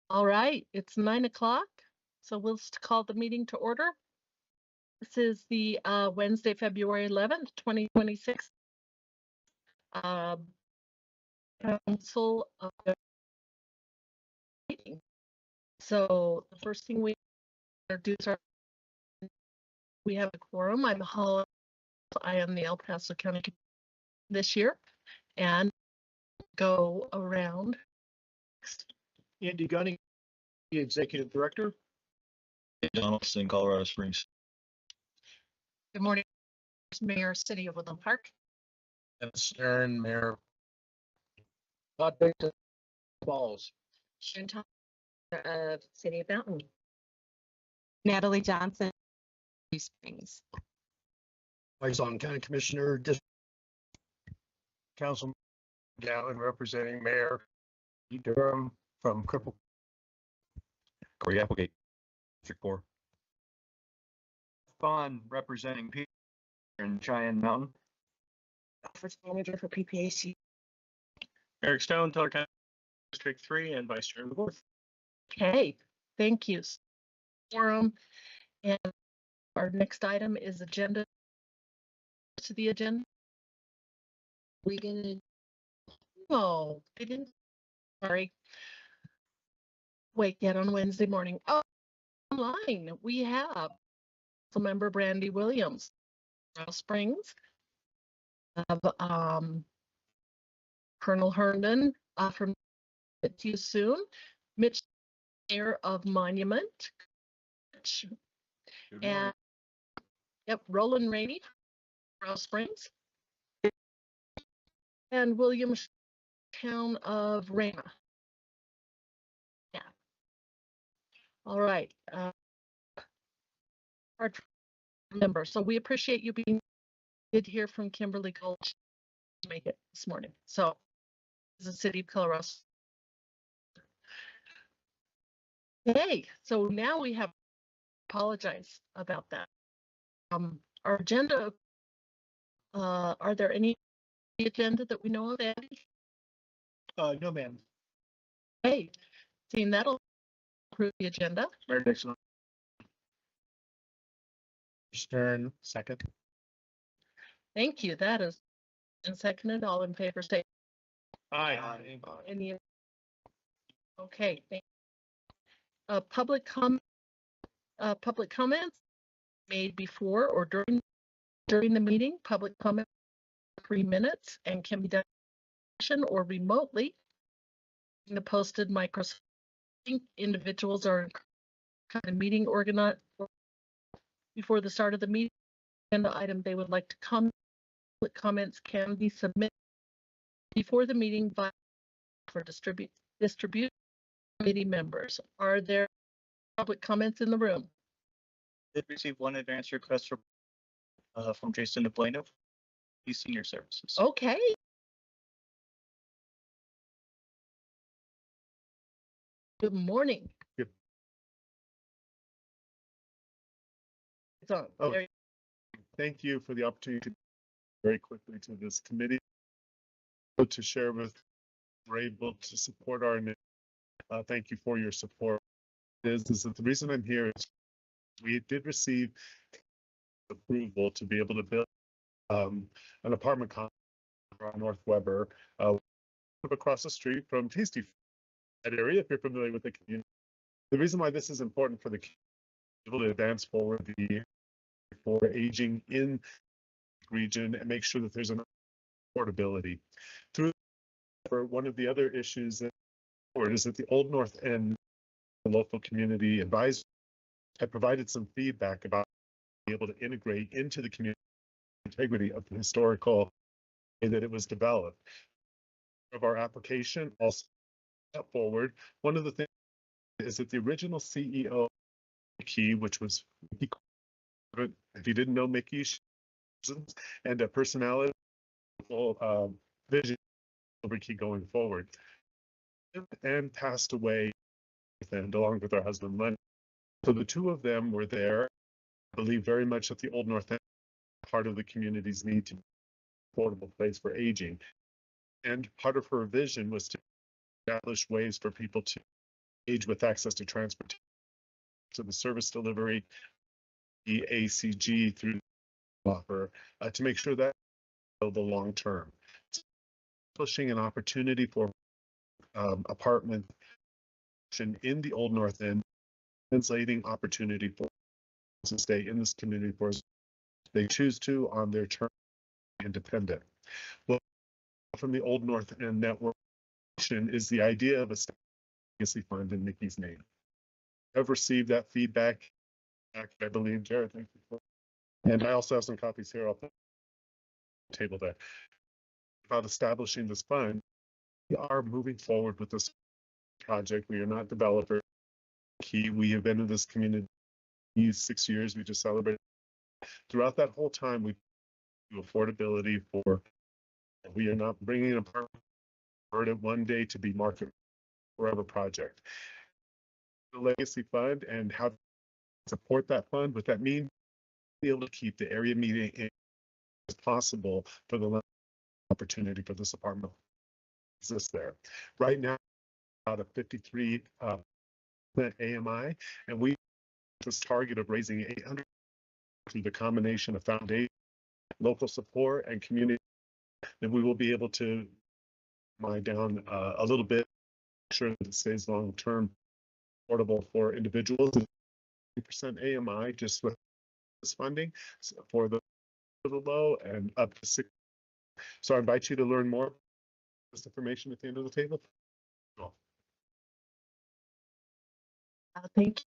All right, it's 9 o'clock, so we'll call the meeting to order. This is the Wednesday, February 11th, 2026 uh, council meeting. So the first thing we introduce we have a quorum. I am the El Paso County this year, and go around. Andy Gunning, the Executive Director. Donaldson, Colorado Springs. Good morning, Mayor, City of Woodland Park. And Stern, Mayor. Todd Baker, Falls. Sharon of City of Mountain. Natalie Johnson, New Springs. Liaison County Commissioner, Councilman Gallon representing Mayor Durham from Cripple. Corey Applegate, District 4. Fawn representing Peter in Cheyenne Mountain. Office Manager for PPACG. Eric Stone, Teller County District 3 and Vice Chair of the Board. Okay, thank you. Quorum, and our next item is agenda. To the agenda. We gonna? Oh, I didn't. Sorry. Wait yet on Wednesday morning. Oh, online we have Member Brandy Williams, Colorado Springs. Of Colonel Herndon from to you soon. Mitch, Mayor of Monument. And yep, Roland Rainey, Colorado Springs. And William, Town of Rama. Yeah. All right. Our member. So we appreciate you being. Did hear from Kimberly Gulch to make it this morning. So the City of Colorado. Okay, so now we have apologize about that. Our agenda. Are there any agenda that we know of, Andy? No, ma'am. Hey, seeing that'll approve the agenda. Mayor Dixon. Stern, second. Thank you. That is and seconded. All in favor, say Aye. any. Okay. Thank you. Public comments made before or during the meeting. Public comment 3 minutes and can be done or remotely. In the posted Microsoft individuals are kind of meeting organized before the start of the meeting. Agenda item they would like to comment. Comments can be submitted before the meeting for distribute committee members. Are there public comments in the room? Did receive one advance request from Jason DePlano, he's Senior Services. Okay. Good morning. Good. It's on. Oh, thank you for the opportunity to very quickly to this committee to share with. We're able to support our. Thank you for your support. Is that the reason I'm here is we did receive approval to be able to build an apartment complex on North Weber across the street from Tasty that area, if you're familiar with the community. The reason why this is important for the community to advance forward for aging in the region and make sure that there's an affordability. Through one of the other issues that is that the Old North End local community advisor had provided some feedback about being able to integrate into the community integrity of the historical way that it was developed. Of our application also step forward. One of the things is that the original CEO Mickey, which was if you didn't know Mickey, and a personality vision key going forward, and passed away and along with her husband Len. So the two of them were there. I believe very much that the Old North End part of the community's need to be an affordable place for aging. And part of her vision was to establish ways for people to age with access to transportation, to the service delivery, PPACG through the offer to make sure that the long term. Pushing an opportunity for apartment in the Old North End, translating opportunity for to stay in this community for as they choose to on their term independent. Well, from the Old North End network is the idea of a legacy fund in Nikki's name. I've received that feedback, I believe, Jared, thank you for. And I also have some copies here. I'll put on the table there. About establishing this fund, we are moving forward with this project. We are not developers. We have been in this community 6 years. We just celebrated. Throughout that whole time, we do affordability for. We are not bringing an apartment one day to be market forever project. The legacy fund and how to support that fund. What that means, be able to keep the area meeting as possible for the opportunity for this apartment exists there. Right now, out of 53 AMI, and we this target of raising 800 through the combination of foundation, local support, and community. Then we will be able to mine down a little bit, make sure that it stays long term affordable for individuals. 50% AMI just with this funding for the low and up to 6. So I invite you to learn more this information at the end of the table. Thank you.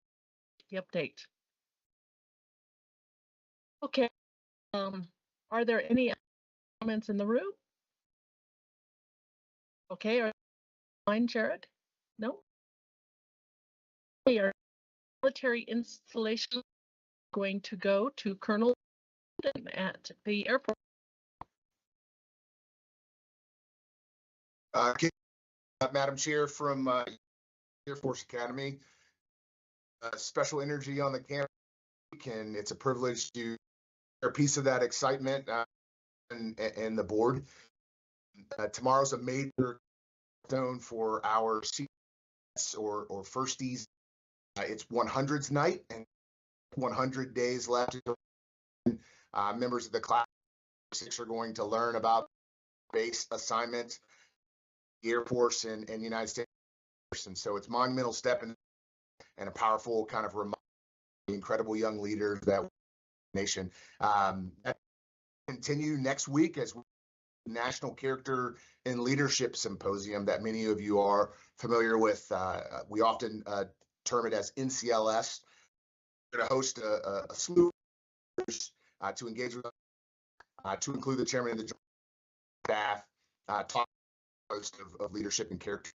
The update. Okay. Are there any comments in the room? Okay. Are fine, Jared? No. We are military installation going to go to Colonel at the airport. Madam Chair from Air Force Academy, special energy on the campus, and it's a privilege to share a piece of that excitement and the board. Tomorrow's a major milestone for our CS or firsties. It's 100s night and 100 days left. Members of the class 6 are going to learn about base assignments, the Air Force and United States. And so it's a monumental step and a powerful kind of reminder of the incredible young leaders that nation. Continue next week as National Character and Leadership Symposium that many of you are familiar with. We often term it as NCLS. We're going to host a slew of to engage with, to include the chairman and the staff, talk of leadership and character.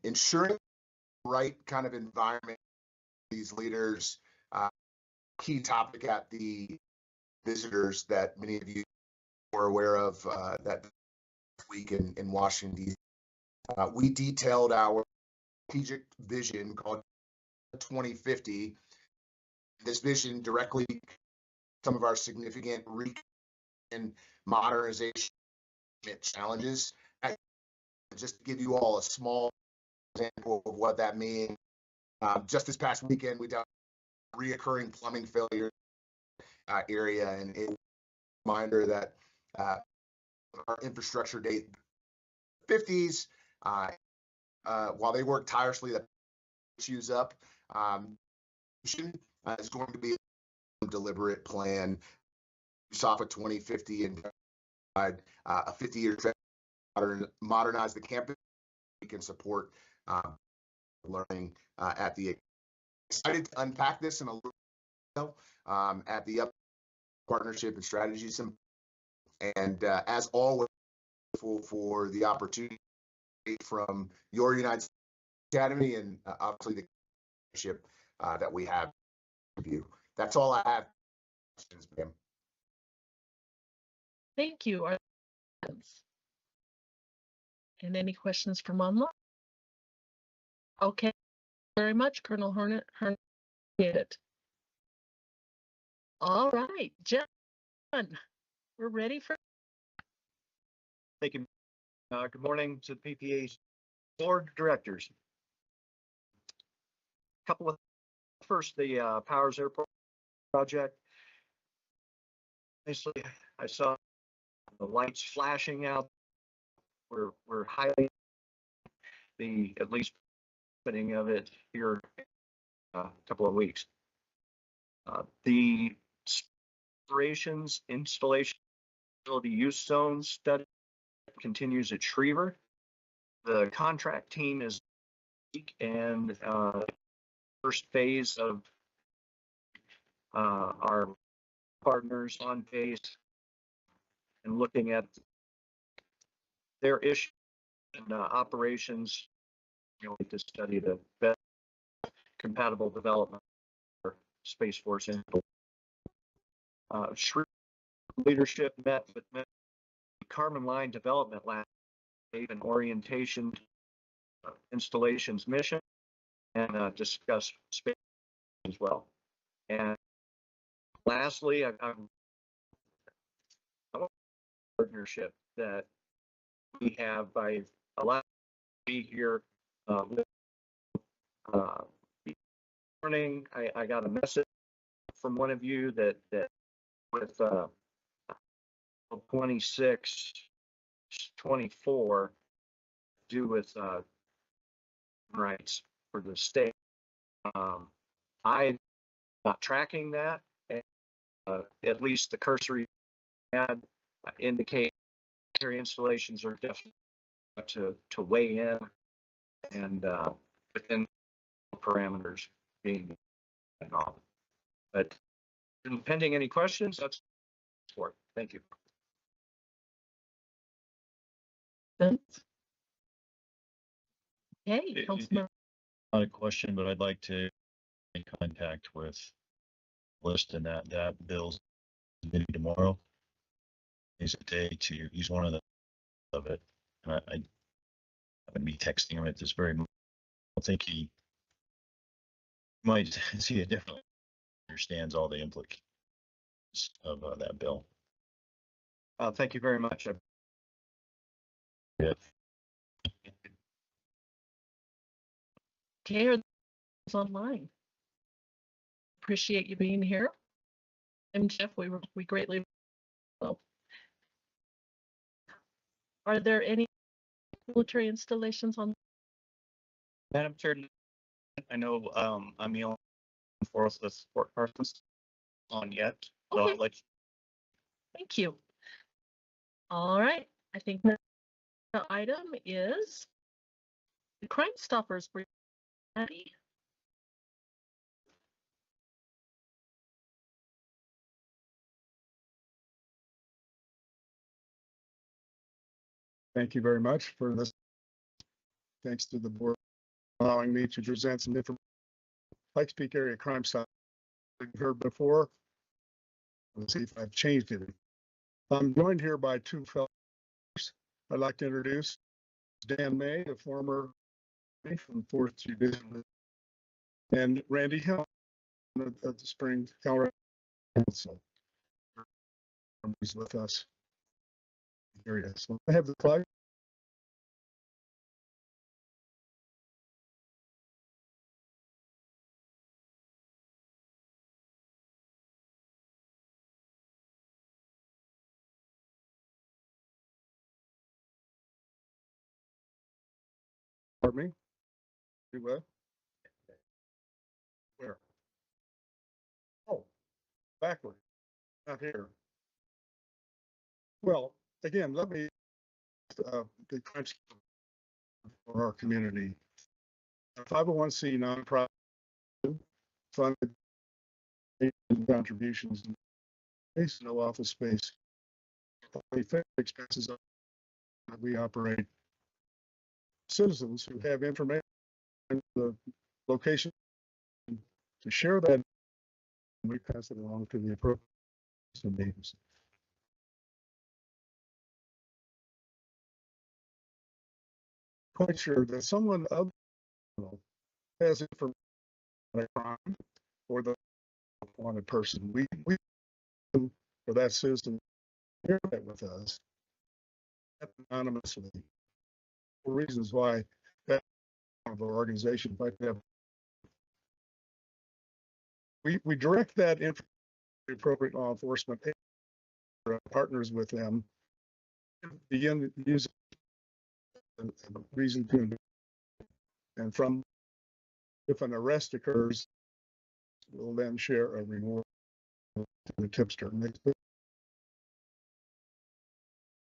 Ensuring the right kind of environment for these leaders, key topic at the visitors that many of you are aware of that week in Washington, D.C. We detailed our strategic vision called 2050. This vision directly some of our significant and modernization challenges. Just to give you all a small example of what that means. Just this past weekend, we done reoccurring plumbing failure area, and a reminder that our infrastructure date 50s, while they work tirelessly to choose up, is going to be a deliberate plan. We saw for 2050 and a 50-year modernize the campus. We can support learning at the. Excited to unpack this in a little at the partnership and strategies, and as always, for the opportunity from your United States Academy and obviously the partnership that we have with you. That's all I have. Questions, ma'am. Thank you. And any questions from online? Okay, very much, Colonel Hornet. It. All right, John, we're ready for. Thank you. Good morning to the PPA's board of directors. couple of, first, the Powers Airport project. Basically, I saw the lights flashing out. We're highly the at least opening of it here a couple of weeks. The operations installation facility use zone study continues at Schriever. The contract team is and first phase of our partners on phase and looking at their issue and operations, to study the best compatible development for Space Force. Schriever leadership met with Carbon Line Development Lab, gave an orientation to installation's mission, and discuss space as well. And lastly, I want partnership that we have by allowing me here with morning. I got a message from one of you that with 26, 24 do with rights for the state. I'm not tracking that. And, at least the cursory ad indicate installations are definitely to weigh in and within parameters being involved. But pending any questions, that's for it. Thank you. Vince? Hey, It- Councilmember. Not a question, but I'd like to make contact with List and that bill's meeting tomorrow. He's a day to use one of it. And I'm gonna be texting him at this very moment. I think he might see it differently. Understands all the implications of that bill. Thank you very much. Yeah. Okay, it's online. Appreciate you being here. And Jeff, we greatly. Well, are there any military installations on? Madam Chair, I know I'm the only for us the support persons on yet, so Okay. I'll let you. Thank you. All right, I think the item is the Crime Stoppers. Ready? Thank you very much for this. Thanks to the board allowing me to present some information. Pikes Peak Area Crime Stop. We've heard before. Let's see if I've changed it. I'm joined here by two fellows I'd like to introduce. Dan May, the former from 4th Judicial, and Randy Hill of the Spring Colorado Council. He's with us. Here he is. So I have the plug. Pardon me? Do what? Where? Oh, backward. Not here. Well, again, let me, the crime for our community. 501c nonprofit funded contributions, space, no office space. We fix expenses that we operate. Citizens who have information, the location to share that, we pass it along to the appropriate names. Quite sure that someone other has information on a crime or the wanted person. We for that citizen share that with us anonymously. For reasons why that of our organization might have we direct that information to appropriate law enforcement partners with them, begin using reason to, and from, if an arrest occurs, we'll then share a reward to the tipster.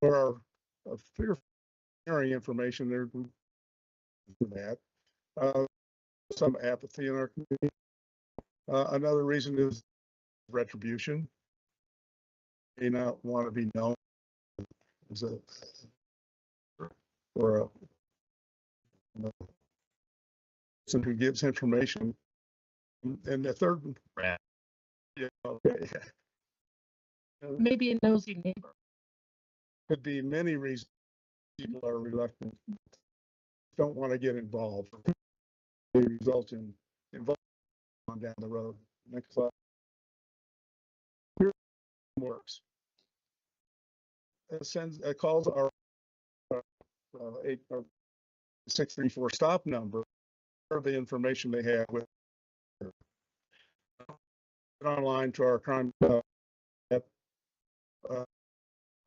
There are fear sharing information there for that. Some apathy in our community. Another reason is retribution. May not want to be known as a or a person who gives information. And the third, Rat. yeah, okay, Maybe a nosy neighbor. could be many reasons people are reluctant, don't want to get involved. They result in involvement on down the road. Next slide. Here it works. It sends calls our 634 stop number or the information they have with online to our crime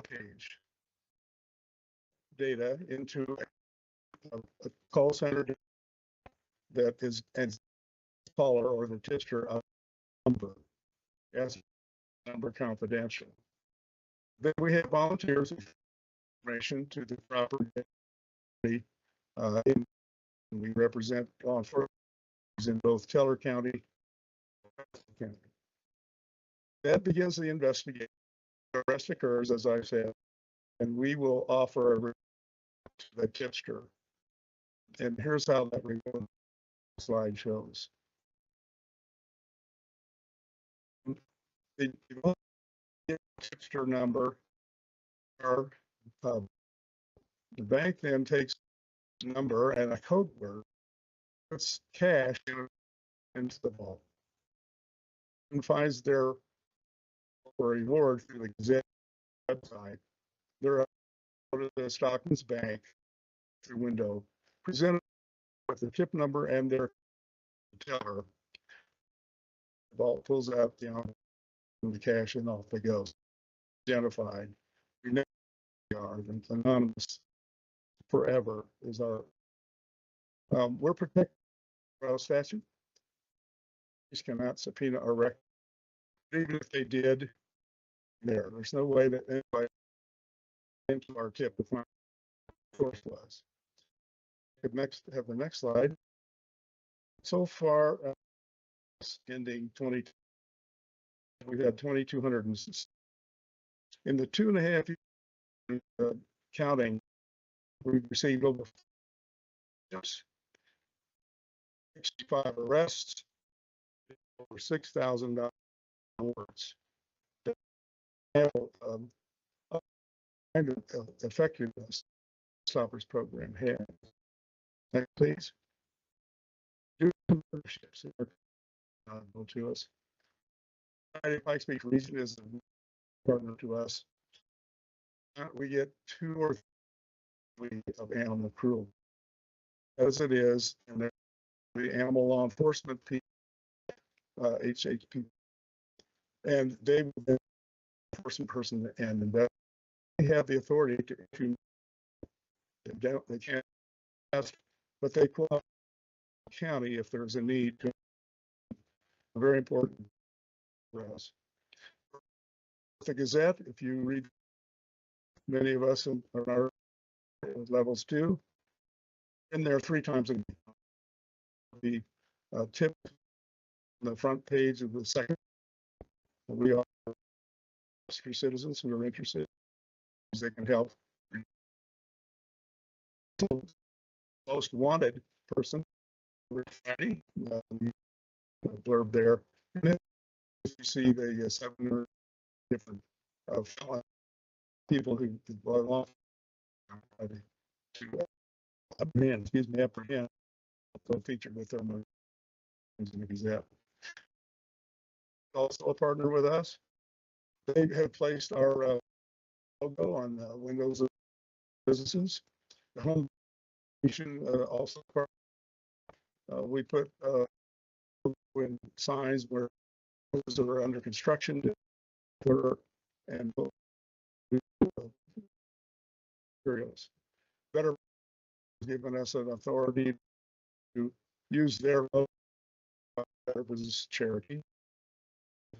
page data into a call center that is and caller or the tipster number as number confidential. Then we have volunteers information to the property. We represent law enforcement in both Teller County. That begins the investigation. Arrest occurs, as I said, and we will offer a to the tipster. And here's how that report slide shows. The tipster number, or the bank then takes a number and a code word, puts cash into the vault, and finds their reward through the Gazette website. They're up to the Stockton's Bank through window, presented with their tip number and their teller. The vault pulls out the cash and off it goes. Identified. We know we are anonymous forever is our. We're protected by our statute. Police cannot subpoena our record. Even if they did, there's no way that anybody into our tip if my source was. Could next have the next slide. So far, ending 20, we've had 2,200 in the 2.5 years counting. We've received over 65 arrests, over $6,000 awards. Have kind of effectiveness stoppers program has. Next, please. Do memberships to us. Pikes Peak Region is a partner to us. We get 2 or 3 of animal cruelty, as it is, and the animal law enforcement people, HHP, and they will be enforcement person and they have the authority to they can't ask, but they call the county if there's a need to. Very important for us. The Gazette, if you read, many of us in our levels do, in there 3 times a week. The tip on the front page of the second. We are for citizens who are interested, they can help. Most wanted person, Friday, blurb there. And then you see the 7 different people who belong to apprehend, featured with them in the Gazette. Also a partner with us. They have placed our logo on windows of businesses. The home also we put when signs where those that are under construction, and materials. Better given us an authority to use their Better Business Charity.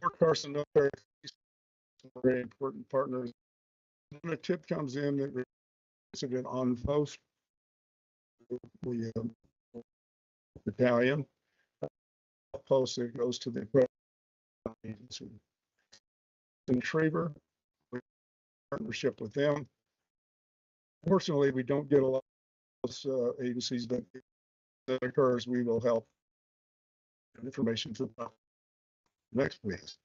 Fort Carson, North Carolina, very important partners. When a tip comes in that incident on post, we battalion post that goes to the agency. In Traver, partnership with them. Fortunately, we don't get a lot of those agencies, but if that occurs, we will help. Information to the next, please.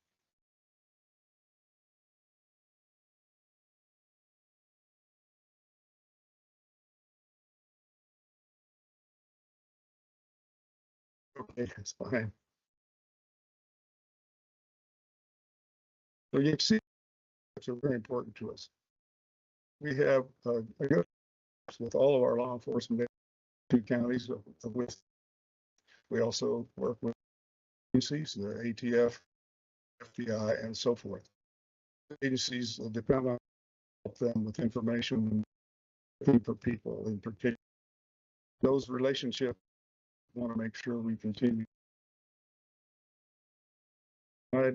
Okay, that's fine. So you can see, it's very important to us. We have a good with all of our law enforcement 2 counties with. We also work with agencies, the ATF, FBI, and so forth. Agencies depend on them with information for people in particular. Those relationships, want to make sure we continue. I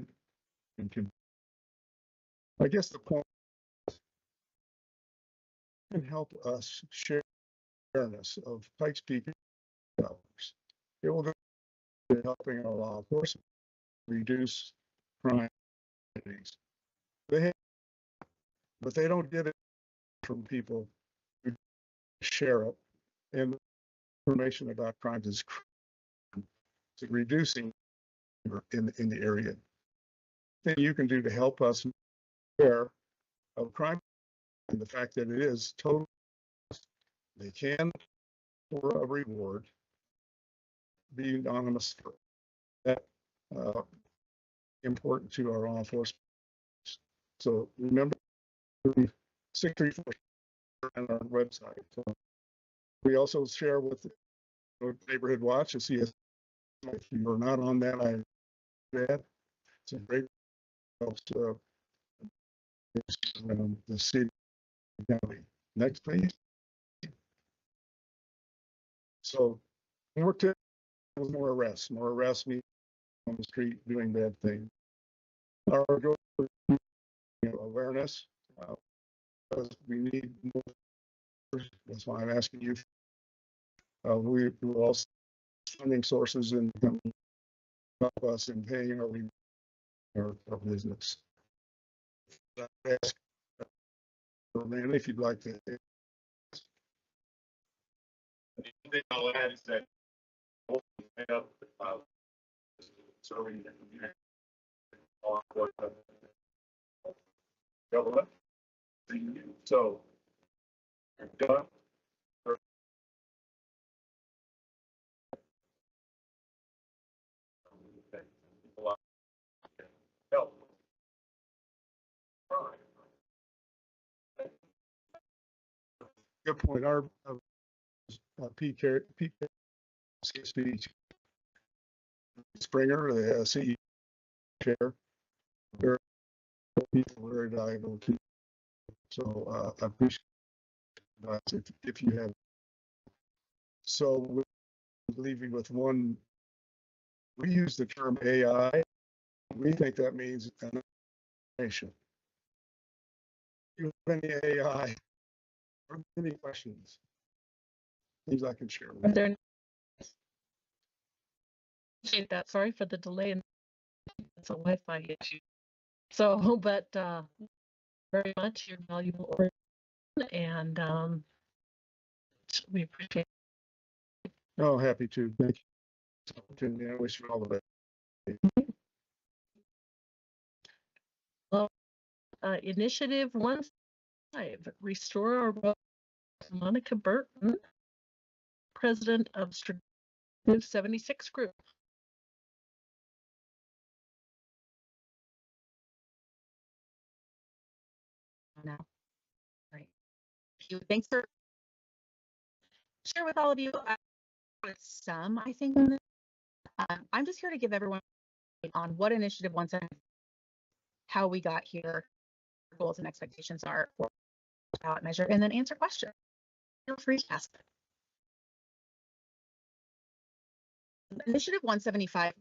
guess the point can help us share awareness of Pikes Peak dollars. It will go to helping our law enforcement reduce crime. But they don't get it from people who share it. And information about crimes is reducing in the area. Thing you can do to help us aware of crime and the fact that it is total. They can, for a reward, be anonymous. That important to our law enforcement. So remember 634 on our website. So we also share with the Neighborhood Watch to see if you are not on that. It's a great helps the city. Next, please. So more arrests mean on the street doing bad things. Our awareness. We need more. That's why I'm asking you. We will also funding sources and help us in paying our business. Ask Randy if you'd like to. The thing I'll add is that government. So done. Help. Good point. Our PPACG Springer, the CEO chair, very people very valuable too. So I appreciate if you have. So we're leaving with one. We use the term AI. We think that means information. You have any AI or any questions? Things I can share with you. Appreciate that. Sorry for the delay. It's a Wi-Fi issue. So, but very much your valuable order, and we appreciate it. Oh, happy to. Thank you. I wish you all the best. Well, Initiative 1-5, Restore Our Road. Monica Burton, President of Strategic 76 Group. Now, right. Thanks for share with all of you. With some, I think, I'm just here to give everyone on what initiative wants to, how we got here, goals and expectations are for the ballot measure, and then answer questions. Feel free to ask. Initiative 175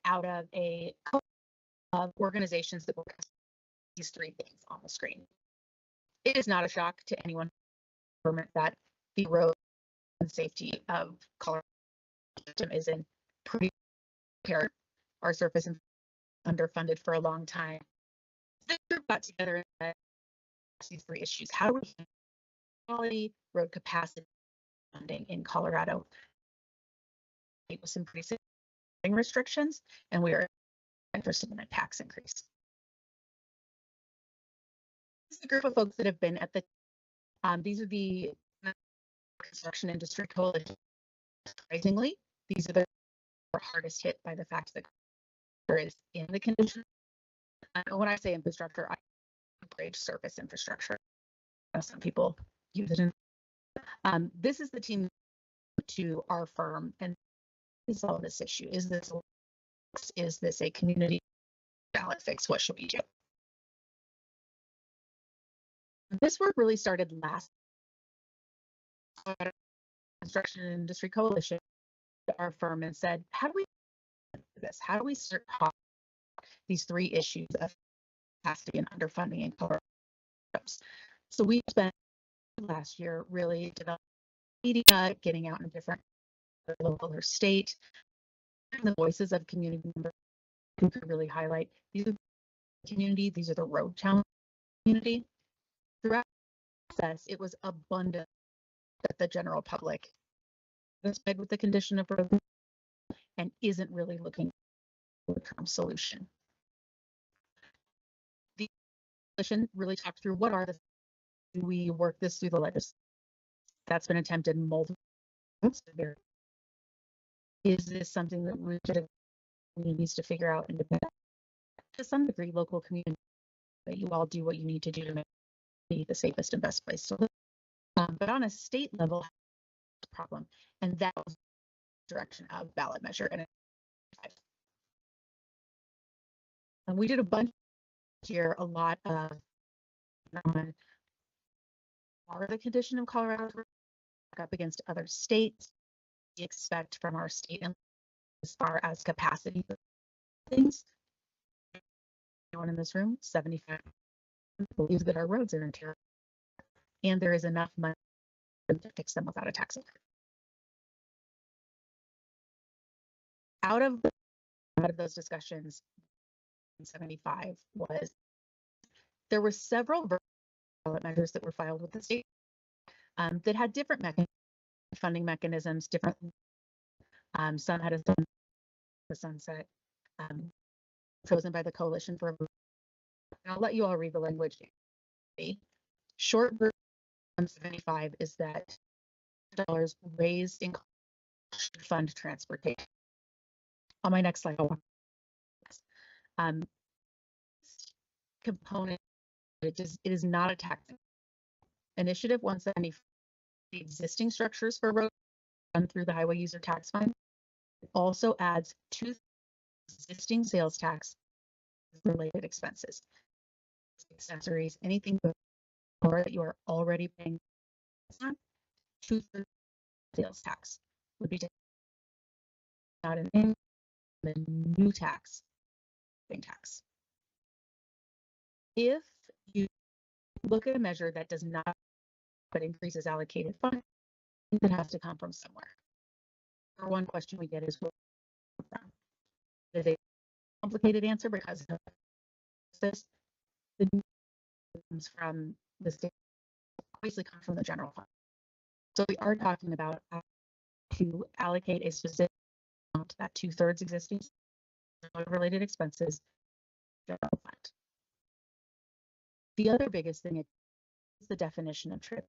out of a couple of organizations that work these three things on the screen. It is not a shock to anyone that the road and safety of Colorado system is in pretty impaired. Our surface is underfunded for a long time. This group got together and these three issues. How do we handle quality road capacity funding in Colorado? With some pretty significant restrictions, and we are interested in a tax increase. This is a group of folks that have been at the these are the construction industry coalition. Surprisingly, these are the hardest hit by the fact that there is in the condition. When I say infrastructure, I bridge surface infrastructure. Some people use it in. This is the team to our firm and solve this issue. Is this a community ballot fix? What should we do? This work really started last construction industry coalition, our firm, and said, how do we do this? How do we start these three issues of capacity and underfunding in Colorado? So we spent last year really developing media, getting out in different local or state, and the voices of community members who could really highlight these are the community, these are the road challenge community. Throughout the process, it was abundant that the general public is fed with the condition of road and isn't really looking for a term solution. The coalition really talked through what are the, do we work this through the legislature? That's been attempted multiple times. Is this something that we needs to figure out independently? To some degree, local community, that you all do what you need to do to make it the safest and best place to live. But on a state level, problem, and that was the direction of ballot measure. And we did a bunch here, a lot of are the condition of Colorado up against other states. We expect from our state and as far as capacity things. Anyone in this room, 75 believes that our roads are in terrible, and there is enough money to fix them without a tax increase. Out of those discussions, 75 was there were several ballot measures that were filed with the state that had different funding mechanisms, different. Some had a sunset chosen by the coalition for. I'll let you all read the language. Short version 75 is that dollars raised in fund transportation. On my next slide, I'll component it is not a tax initiative. 170 the existing structures for road run through the highway user tax fund. It also adds to existing sales tax related expenses, accessories, anything that you are already paying on to sales tax would be not an in the new tax. If you look at a measure that does not but increases allocated funding, it has to come from somewhere. Or one question we get is where from? It is a complicated answer because this comes from the state, obviously comes from the general fund. So we are talking about how to allocate a specific amount to that 2/3 existing related expenses general fund. The other biggest thing is the definition of trip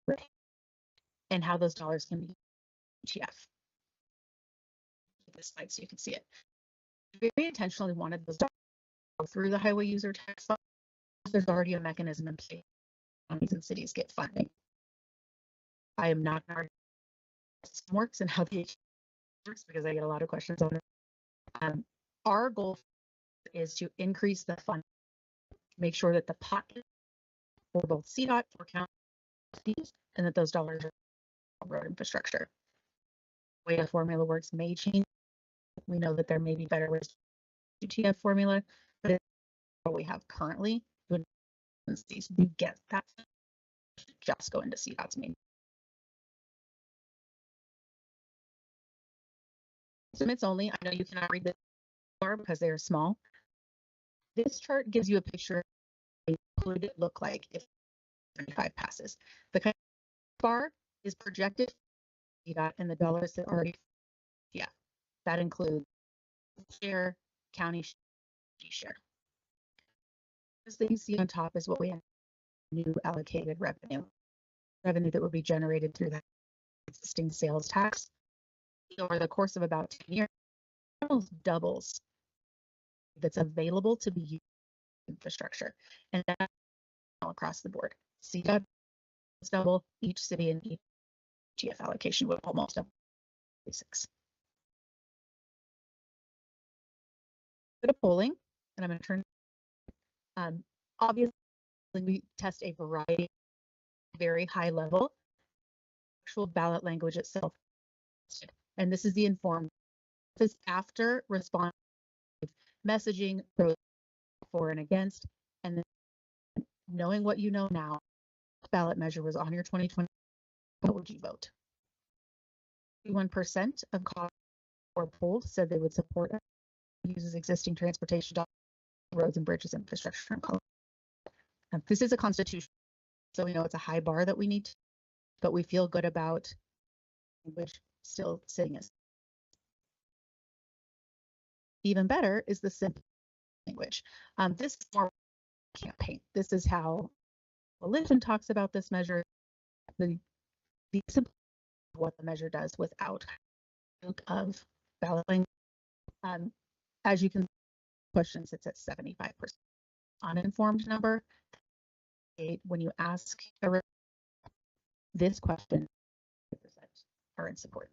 and how those dollars can be ETF. This slide so you can see it. We very intentionally wanted those dollars to go through the highway user tax fund. There's already a mechanism in place. Counties and cities get funding. I am not going to argue how the system works and how the works because I get a lot of questions on it. our goal is to increase the fund, make sure that the pot for both CDOT, for counties, and that those dollars are for road infrastructure. The way the formula works may change. We know that there may be better ways to TF formula, but it's what we have currently. We get that just go into CDOT's main. Estimates only. I know you cannot read this far because they are small. This chart gives you a picture of what would it look like if 35 passes. The kind of bar is projected CDOT and the dollars that already, yeah, that includes share, county share. This thing you see on top is what we have new allocated revenue that would be generated through that existing sales tax over the course of about 10 years. Almost doubles that's available to be used in infrastructure, and that's all across the board. CDOT double, each city and each TF allocation would almost double. 6. Bit of polling, and I'm going to turn. Obviously, we test a variety, very high level, actual ballot language itself, and this is the informed. This is after response messaging for and against, and then knowing what you know now, ballot measure was on your 2020. What would you vote? 51% of call or polled said they would support it. Uses existing transportation, roads and bridges infrastructure. This is a constitution, so we know it's a high bar that we need to, but we feel good about which still sitting as. Even better is the simple language. This is more campaign. This is how coalition talks about this measure. The simple what the measure does without of ballot language. As you can question sits at 75%. Uninformed number. When you ask this question, are in support.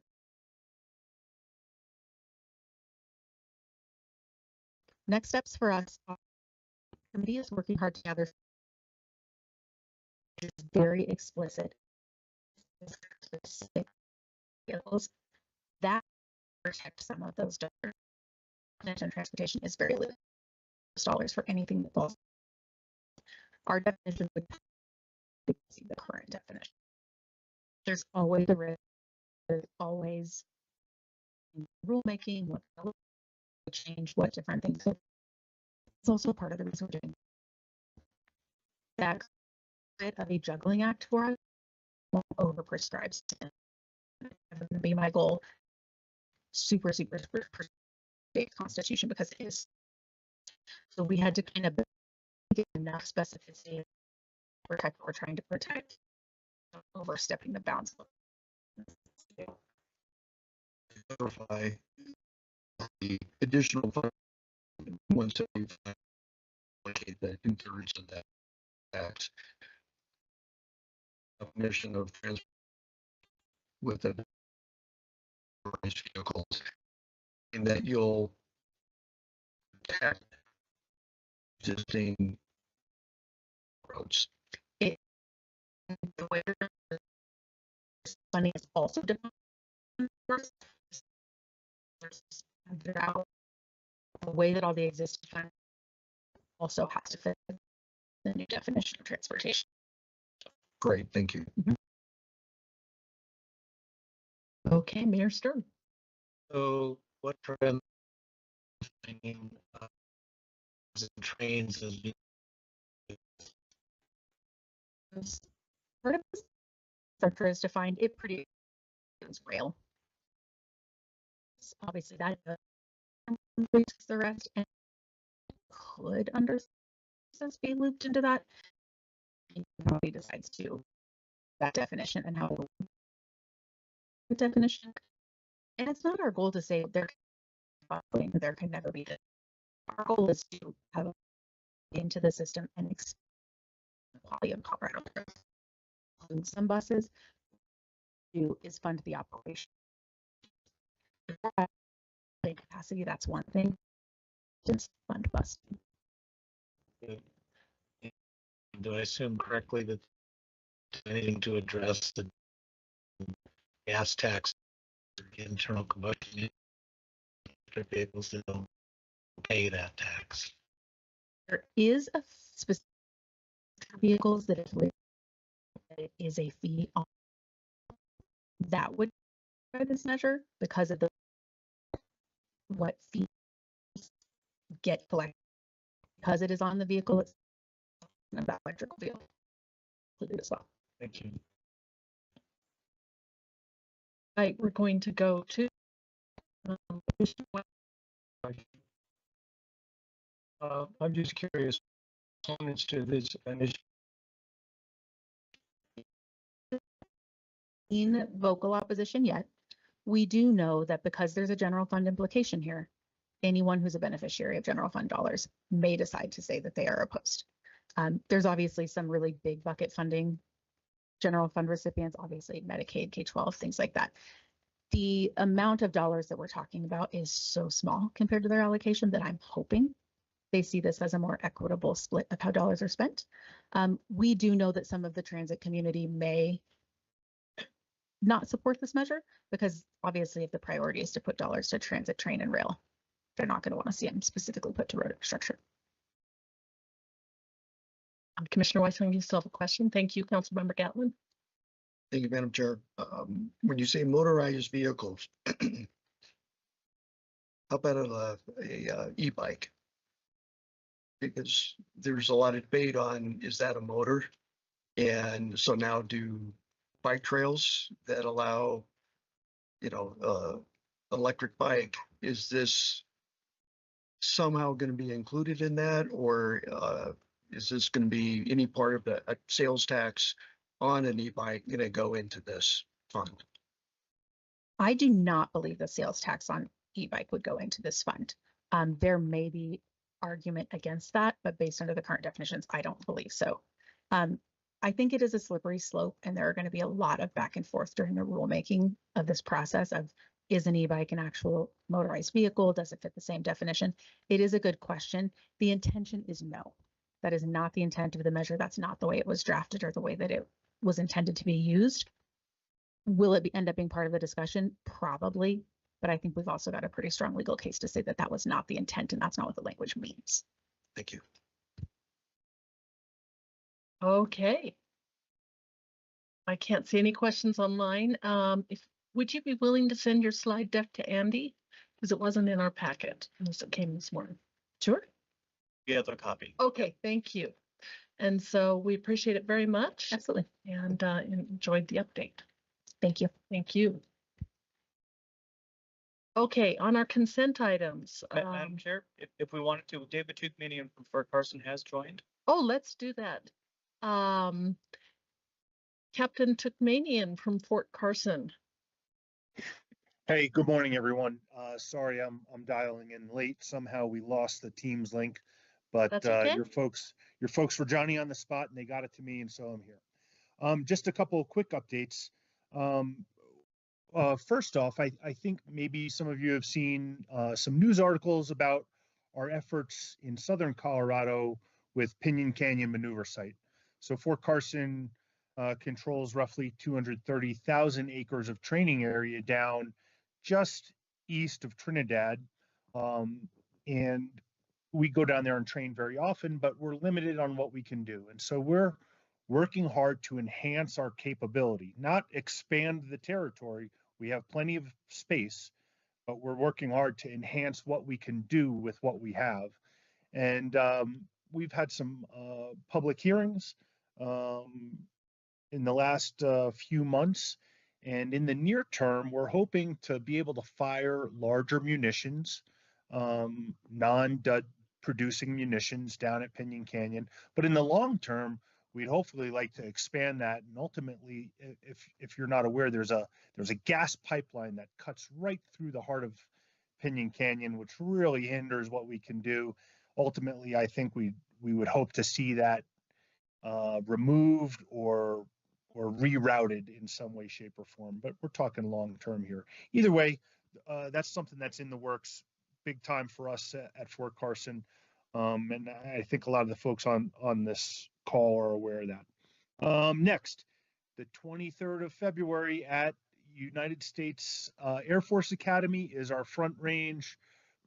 Next steps for us. The committee is working hard together. It's very explicit. That protect some of those dollars. And transportation is very little dollars for anything that falls. Our definition would be the current definition. There's always a risk. There's always rulemaking, what change, what different things. So it's also part of the reason we're doing that. Bit of a juggling act for us. Won't overprescribe. That's going to be my goal. Super big constitution because it is. So we had to kind of get enough specificity to protect what we're trying to protect, overstepping the bounds. Verify the additional 175 allocate that 2/3 of that tax. Definition of transport with the vehicles, and that you'll protect existing roads. The way funding is also different. The way that all the existing funding also has to fit the new definition of transportation. Great, thank you. Okay, Mayor Stern. So what trend trains is Part of this sector is defined, it produces rail. Obviously that increases the rest and could under be looped into that. Nobody decides to that definition and how the definition. And it's not our goal to say there can never be this. Our goal is to have into the system and expand the quality of Colorado. Some buses do is fund the operation. Capacity, that's one thing. fund bust. Do I assume correctly that anything to address the gas tax, internal combustion vehicles that don't pay that tax? There is a specific vehicles that it is a fee on that would by this measure because of the what fees get collected because it is on the vehicle. It's about electrical vehicle included as well. Thank you. Right, we're going to go to I'm just curious, comments to this initiative. In vocal opposition yet. We do know that because there's a general fund implication here, anyone who's a beneficiary of general fund dollars may decide to say that they are opposed. There's obviously some really big bucket funding, general fund recipients, obviously Medicaid, K-12, things like that. The amount of dollars that we're talking about is so small compared to their allocation that I'm hoping they see this as a more equitable split of how dollars are spent. We do know that some of the transit community may not support this measure because obviously if the priority is to put dollars to transit, train, and rail, they're not going to want to see them specifically put to road infrastructure. Commissioner Weissling, you still have a question? Thank you, Councilmember Gatlin. Thank you, Madam Chair. When you say motorized vehicles, how about a e-bike? Because there's a lot of debate on, is that a motor? And so now do bike trails that allow, electric bike, is this somehow going to be included in that? Or is this going to be any part of the sales tax on an e-bike going to go into this fund? I do not believe the sales tax on e-bike would go into this fund. There may be argument against that, but based under the current definitions, I don't believe so. I think it is a slippery slope, and there are going to be a lot of back and forth during the rulemaking of this process of, is an e-bike an actual motorized vehicle? Does it fit the same definition? It is a good question. The intention is no. That is not the intent of the measure. That's not the way it was drafted or the way that it was intended to be used. Will it end up being part of the discussion? Probably. But I think we've also got a pretty strong legal case to say that that was not the intent and that's not what the language means. Thank you. Okay. I can't see any questions online. Would you be willing to send your slide deck to Andy? Because it wasn't in our packet unless it came this morning. Sure. Yeah, the copy. Okay, thank you. And so we appreciate it very much. Absolutely. And enjoyed the update. Thank you. Thank you. Okay, on our consent items. Madam Chair, if we wanted to, David Tukmanian from Fort Carson has joined. Oh, let's do that. Captain Tukmanian from Fort Carson. Hey, good morning, everyone. Sorry, I'm dialing in late. Somehow we lost the Teams link, but That's okay. your folks were Johnny on the spot, and they got it to me, and so I'm here. Just a couple of quick updates. First off, I think maybe some of you have seen some news articles about our efforts in southern Colorado with Pinyon Canyon Maneuver Site. So Fort Carson controls roughly 230,000 acres of training area down just east of Trinidad. And we go down there and train very often, but we're limited on what we can do. And so we're working hard to enhance our capability, not expand the territory. We have plenty of space, but we're working hard to enhance what we can do with what we have. And we've had some public hearings in the last few months. And in the near term, we're hoping to be able to fire larger munitions, non-dud producing munitions down at Pinyon Canyon. But in the long term, we'd hopefully like to expand that. And ultimately, if you're not aware, there's a gas pipeline that cuts right through the heart of Pinyon Canyon, which really hinders what we can do. Ultimately, I think we would hope to see that removed or rerouted in some way, shape, or form. But we're talking long term here. Either way, that's something that's in the works. big time for us at Fort Carson. And I think a lot of the folks on this call are aware of that. Next, the 23rd of February at United States Air Force Academy is our Front Range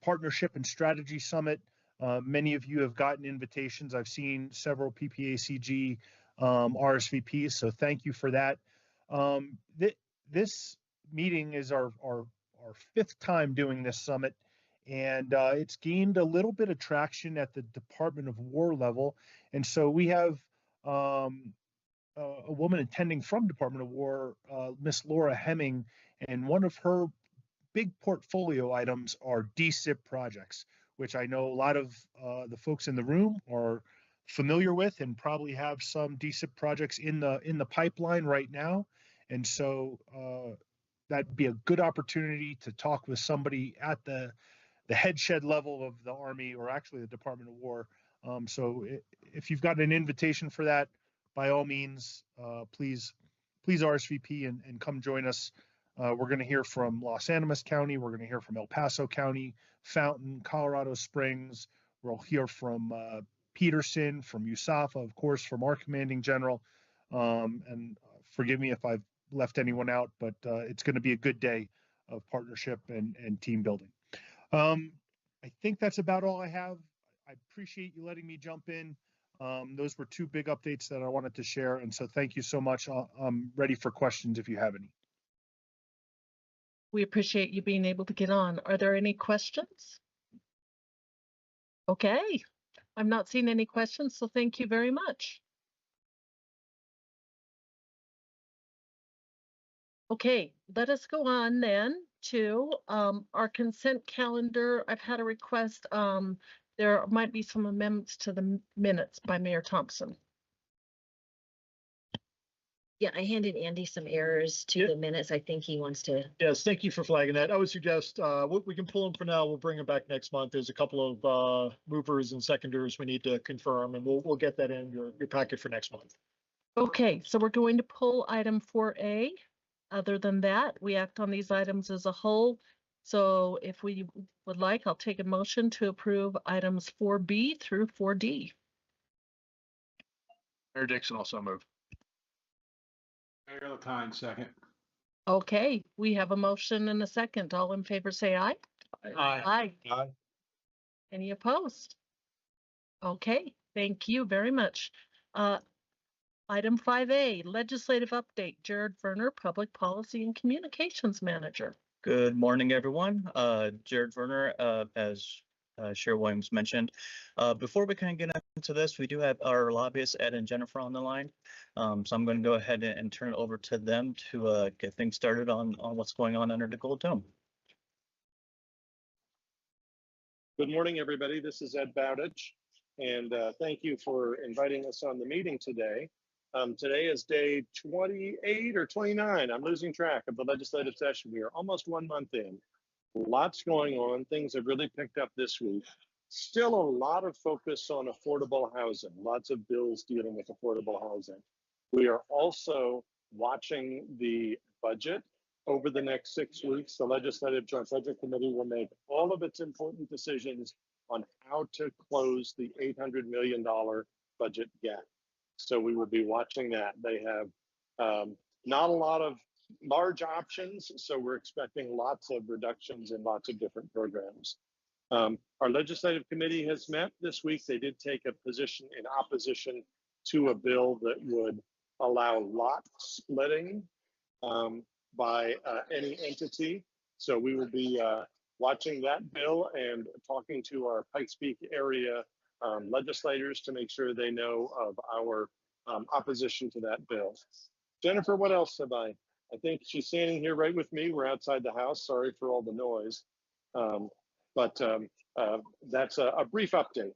Partnership and Strategy Summit. Many of you have gotten invitations. I've seen several PPACG RSVPs, so thank you for that. This meeting is our fifth time doing this summit, and it's gained a little bit of traction at the Department of War level. And so we have a woman attending from Department of War, Miss Laura Hemming, and one of her big portfolio items are DSIP projects, which I know a lot of the folks in the room are familiar with and probably have some DSIP projects in the pipeline right now. And so that'd be a good opportunity to talk with somebody at the headshed level of the Army, or actually the Department of War. So if you've got an invitation for that, by all means, please RSVP and come join us. We're going to hear from Los Animas County. We're going to hear from El Paso County, Fountain, Colorado Springs. We'll hear from Peterson, from USAFA, of course, from our commanding general. And forgive me if I've left anyone out, but it's going to be a good day of partnership and team building. I think that's about all I have. I appreciate you letting me jump in. Those were two big updates that I wanted to share. And so thank you so much. I'm ready for questions if you have any. We appreciate you being able to get on. Are there any questions? Okay, I'm not seeing any questions, so thank you very much. Okay, let us go on then to our consent calendar. I've had a request. There might be some amendments to the minutes by Mayor Thompson. Yeah, I handed Andy some errors to the minutes. I think he wants to. Yes, thank you for flagging that. I would suggest we can pull them for now. We'll bring them back next month. There's a couple of movers and seconders we need to confirm, and we'll get that in your packet for next month. Okay, so we're going to pull item 4A. Other than that, we act on these items as a whole. So if we would like, I'll take a motion to approve items 4B through 4D. Mayor Dixon also move. Mayor LaKine, second. Okay, we have a motion and a second. All in favor say aye. Aye. Aye. Any opposed? Okay, thank you very much. Item 5A, legislative update. Jared Verner, Public Policy and Communications Manager. Good morning, everyone. Jared Verner, as Chair Williams mentioned. Before we kind of get into this, we do have our lobbyists, Ed and Jennifer, on the line. So I'm going to go ahead and turn it over to them to get things started on what's going on under the Gold Dome. Good morning, everybody. This is Ed Bowditch, and thank you for inviting us on the meeting today. Today is day 28 or 29. I'm losing track of the legislative session. We are almost 1 month in. Lots going on. Things have really picked up this week. Still a lot of focus on affordable housing. Lots of bills dealing with affordable housing. We are also watching the budget over the next 6 weeks. The Legislative Joint Budget Committee will make all of its important decisions on how to close the $800 million budget gap. So we will be watching that. They have not a lot of large options, so we're expecting lots of reductions in lots of different programs. Our legislative committee has met this week. They did take a position in opposition to a bill that would allow lot splitting by any entity. So we will be watching that bill and talking to our Pikes Peak area legislators to make sure they know of our opposition to that bill. Jennifer, what else have I think she's standing here right with me. We're outside the house. Sorry for all the noise. But that's a brief update.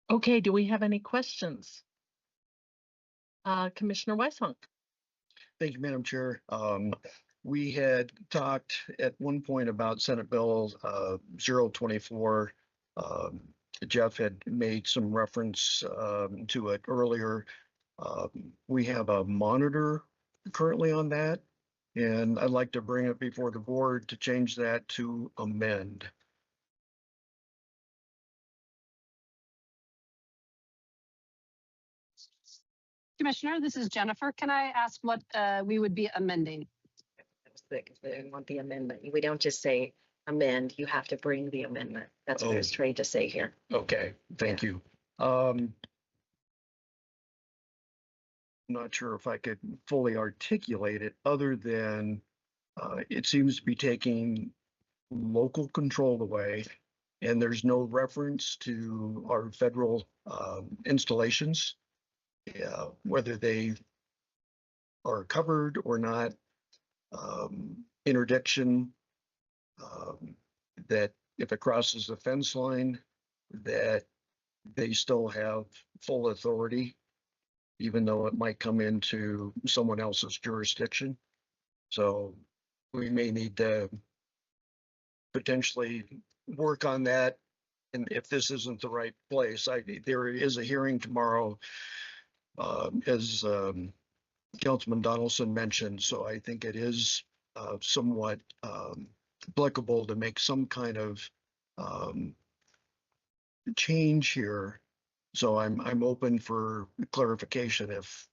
Okay, do we have any questions? Commissioner Weishaupt. Thank you, Madam Chair. We had talked at one point about Senate Bill 024. Jeff had made some reference to it earlier. We have a monitor currently on that. And I'd like to bring it before the board to change that to amend. Commissioner, this is Jennifer. Can I ask what we would be amending? They want the amendment. We don't just say amend, you have to bring the amendment. That's what I was trying to say here. Okay, thank you. Not sure if I could fully articulate it other than it seems to be taking local control away, and there's no reference to our federal installations, whether they are covered or not. Interdiction, that if it crosses the fence line, that they still have full authority, even though it might come into someone else's jurisdiction. So we may need to potentially work on that. And if this isn't the right place, there is a hearing tomorrow, as Councilman Donaldson mentioned. So I think it is somewhat applicable to make some kind of change here. So I'm open for clarification if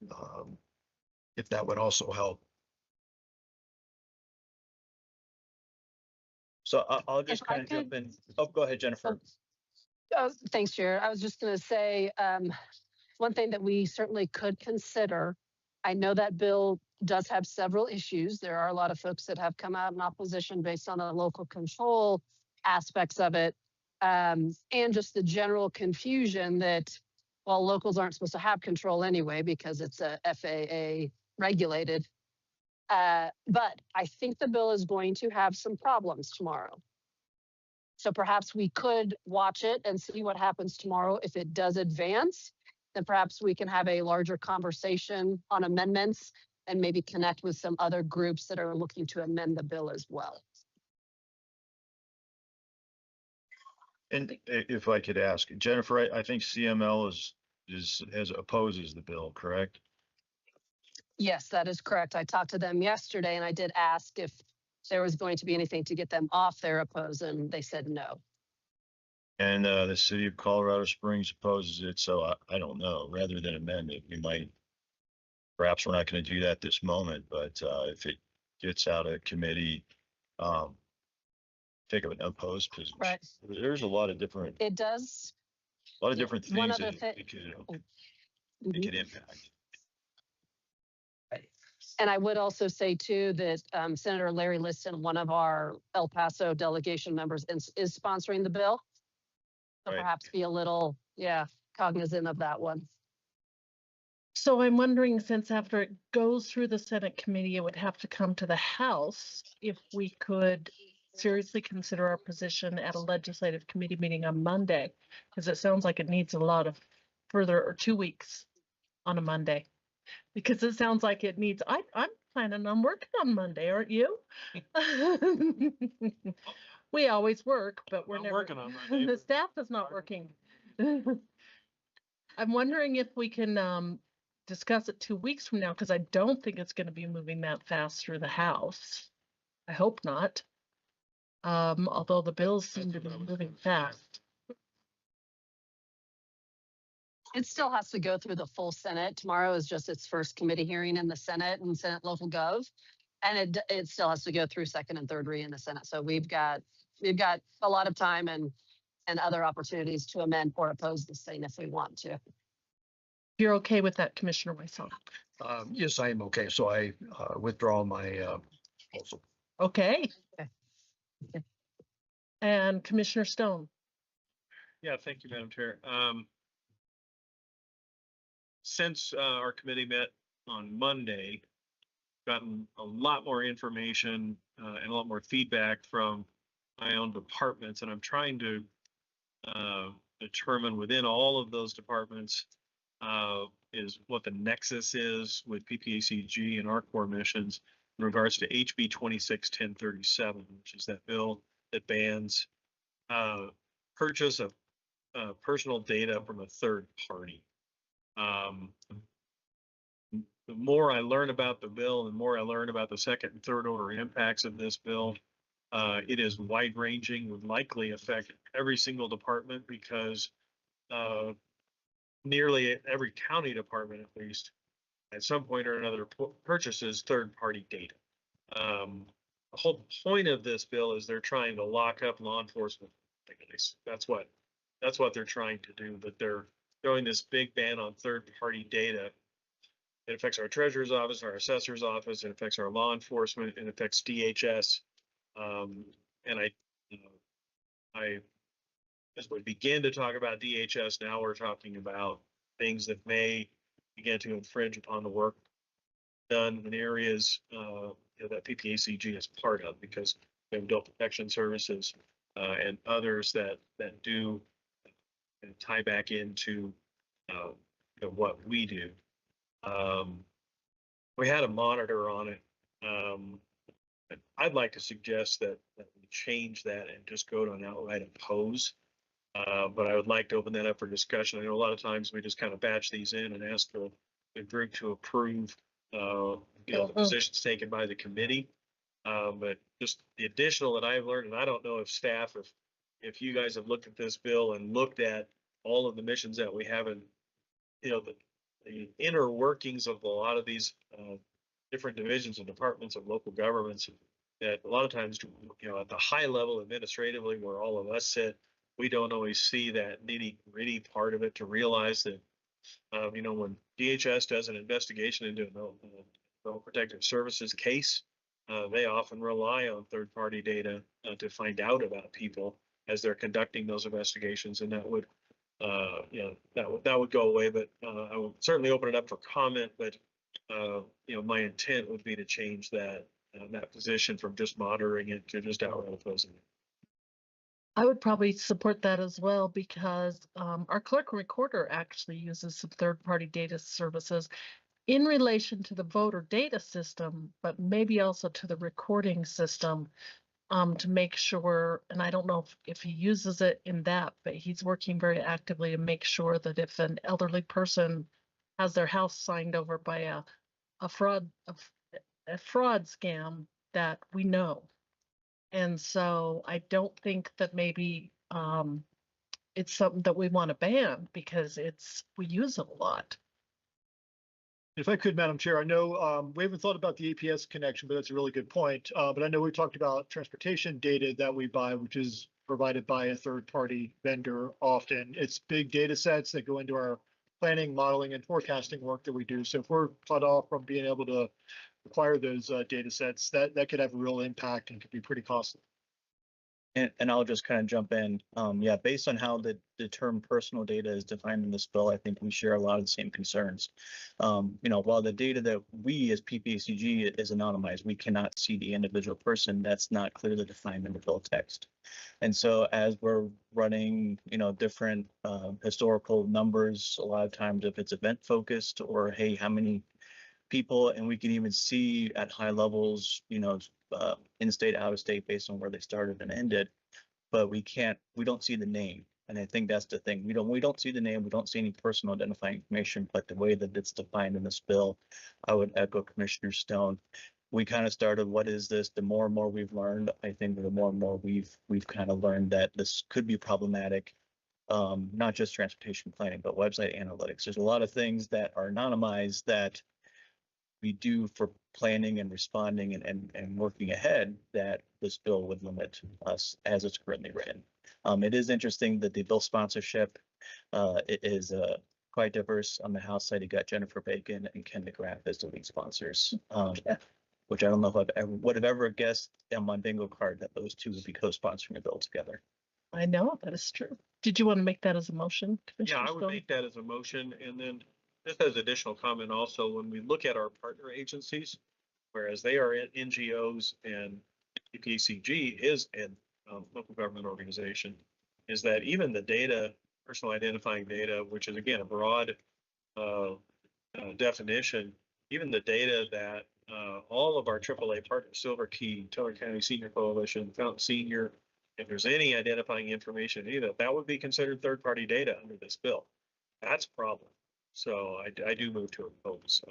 that would also help. So I'll just If I kind of jump could- in. Oh, go ahead, Jennifer. Thanks, Chair. I was just going to say, one thing that we certainly could consider, I know that bill does have several issues. There are a lot of folks that have come out in opposition based on the local control aspects of it, and just the general confusion that, well, locals aren't supposed to have control anyway because it's a FAA regulated. But I think the bill is going to have some problems tomorrow. So perhaps we could watch it and see what happens tomorrow. If it does advance, then perhaps we can have a larger conversation on amendments and maybe connect with some other groups that are looking to amend the bill as well. And if I could ask, Jennifer, I think CML opposes the bill, correct? Yes, that is correct. I talked to them yesterday and I did ask if there was going to be anything to get them off their oppose, and they said no. And the city of Colorado Springs opposes it, so I don't know. Rather than amend it, we might, perhaps we're not going to do that this moment, but if it gets out of committee, take up an opposed position. Right. There's a lot of different, It does. different One things other that thing. it could impact. And I would also say too that Senator Larry Liston, one of our El Paso delegation members, is sponsoring the bill. So Right. perhaps be a little, cognizant of that one. So I'm wondering, since after it goes through the Senate committee, it would have to come to the House, if we could seriously consider our position at a legislative committee meeting on Monday, because it sounds like it needs a lot of further, or 2 weeks on a Monday. Because it sounds like it needs, I'm planning on working on Monday, aren't you? We always work, but we're I'm never, working on Monday, the but- staff is not working. I'm wondering if we can discuss it 2 weeks from now, because I don't think it's going to be moving that fast through the House. I hope not. Although the bills seem to be moving fast. It still has to go through the full Senate. Tomorrow is just its first committee hearing in the Senate and Senate Local Gov. And it still has to go through second and third read in the Senate. So we've got a lot of time and other opportunities to amend or oppose this thing if we want to. You're okay with that, Commissioner Wysong? Yes, I am okay. So I withdraw my proposal. Okay. Okay. And Commissioner Stone? Yeah, thank you, Madam Chair. Since our committee met on Monday, gotten a lot more information and a lot more feedback from my own departments, and I'm trying to determine within all of those departments is what the nexus is with PPACG and our core missions in regards to HB 261037, which is that bill that bans purchase of personal data from a third party. the more I learn about the bill, the more I learn about the second and third order impacts of this bill. It is wide ranging, would likely affect every single department because nearly every county department, at least, at some point or another, purchases third party data. The whole point of this bill is they're trying to lock up law enforcement. That's what they're trying to do, but they're throwing this big ban on third party data. It affects our treasurer's office, our assessor's office, it affects our law enforcement, it affects DHS. And I as we begin to talk about DHS, now we're talking about things that may begin to infringe upon the work done in areas that PPACG is part of, because we have adult protection services and others that do tie back into what we do. We had a monitor on it. I'd like to suggest that we change that and just go to an outright oppose. But I would like to open that up for discussion. I know a lot of times we just kind of batch these in and ask the group to approve, the positions taken by the committee. But just the additional that I've learned, and I don't know if staff, if you guys have looked at this bill and looked at all of the missions that we have in, the inner workings of a lot of these different divisions and departments of local governments, that a lot of times, at the high level administratively where all of us sit, we don't always see that nitty gritty part of it to realize that, when DHS does an investigation into a protective services case, they often rely on third party data to find out about people as they're conducting those investigations. And that would, that would go away, but I would certainly open it up for comment, but my intent would be to change that position from just monitoring it to just outright opposing it. I would probably support that as well, because our clerk recorder actually uses some third-party data services in relation to the voter data system, but maybe also to the recording system, to make sure, and I don't know if he uses it in that, but he's working very actively to make sure that if an elderly person has their house signed over by a fraud scam, that we know. And so I don't think that maybe it's something that we want to ban, because we use it a lot. If I could, Madam Chair, I know we haven't thought about the APS connection, but that's a really good point. But I know we talked about transportation data that we buy, which is provided by a third-party vendor often. It's big data sets that go into our planning, modeling, and forecasting work that we do. So if we're cut off from being able to acquire those data sets, that could have a real impact and could be pretty costly. And I'll just kind of jump in. Based on how the term personal data is defined in this bill, I think we share a lot of the same concerns. While the data that we as PPACG is anonymized, we cannot see the individual person. That's not clearly defined in the bill text. And so as we're running, different historical numbers, a lot of times if it's event focused, or hey, how many people, and we can even see at high levels, in-state, out-of-state, based on where they started and ended, but we don't see the name. And I think that's the thing. We don't see the name, we don't see any personal identifying information, but the way that it's defined in this bill, I would echo Commissioner Stone. We kind of started, what is this? The more and more we've learned, I think the more and more we've kind of learned that this could be problematic. Not just transportation planning, but website analytics. There's a lot of things that are anonymized that we do for planning and responding and working ahead, that this bill would limit us as it's currently written. It is interesting that the bill sponsorship it is quite diverse. On the House side, you got Jennifer Bacon and Ken McGrath as the lead sponsors, which I don't know if I would have ever guessed on my bingo card that those two would be co-sponsoring a bill together. I know that is true. Did you want to make that as a motion? Yeah, I would make that as a motion. And then just as additional comment also, when we look at our partner agencies, whereas they are NGOs and PPACG is a local government organization, is that even the data, personal identifying data, which is again a broad definition, even the data that all of our AAA partners, Silver Key, Teller County Senior Coalition, Fountain Senior, if there's any identifying information either, that would be considered third-party data under this bill. That's a problem. So I do move to oppose,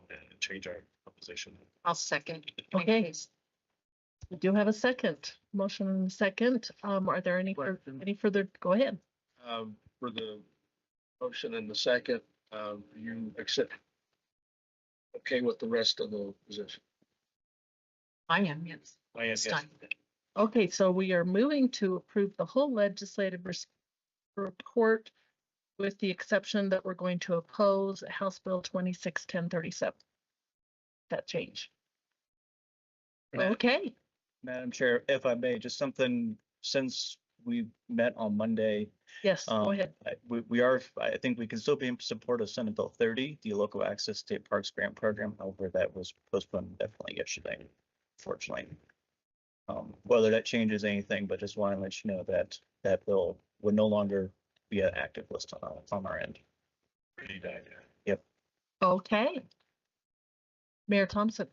and change our position. I'll second. Okay. Please. We do have a second motion and a second. Are there any further? Go ahead. For the motion and the second, you accept, okay with the rest of the position? I am, yes. I am, It's yes. time. Okay, so we are moving to approve the whole legislative report with the exception that we're going to oppose House Bill 261037. That change. Okay. Madam Chair, if I may, just something, since we met on Monday. Yes, go ahead. I think we can still be in support of Senate Bill 30, the local access state parks grant program. However, that was postponed definitely yesterday, unfortunately. Whether that changes anything, but just want to let you know that that bill would no longer be an active list on our end. Yep. Okay. Mayor Thompson.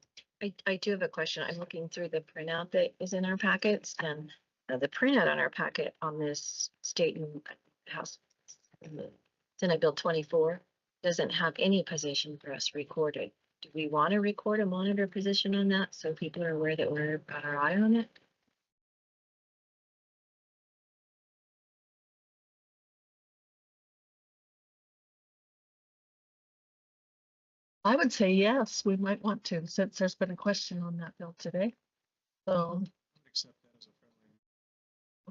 I do have a question. I'm looking through the printout that is in our packets, and the printout on our packet on this state and House Senate Bill 24 doesn't have any position for us recorded. Do we want to record a monitor position on that so people are aware that we're got our eye on it? I would say yes, we might want to, since there's been a question on that bill today. So,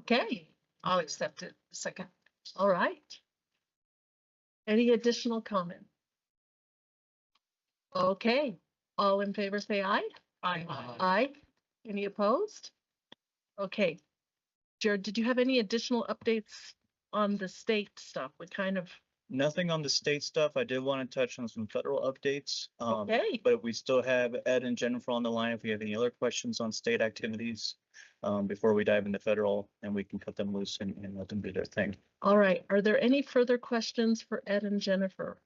okay, I'll accept it. Second. All right. Any additional comment? Okay, all in favor say aye. Aye. Aye. Any opposed? Okay. Jared, did you have any additional updates on the state stuff? We kind of, Nothing on the state stuff. I did want to touch on some federal updates. Okay. But we still have Ed and Jennifer on the line if you have any other questions on state activities before we dive into federal, and we can cut them loose and let them do their thing. all right. Are there any further questions for Ed and Jennifer?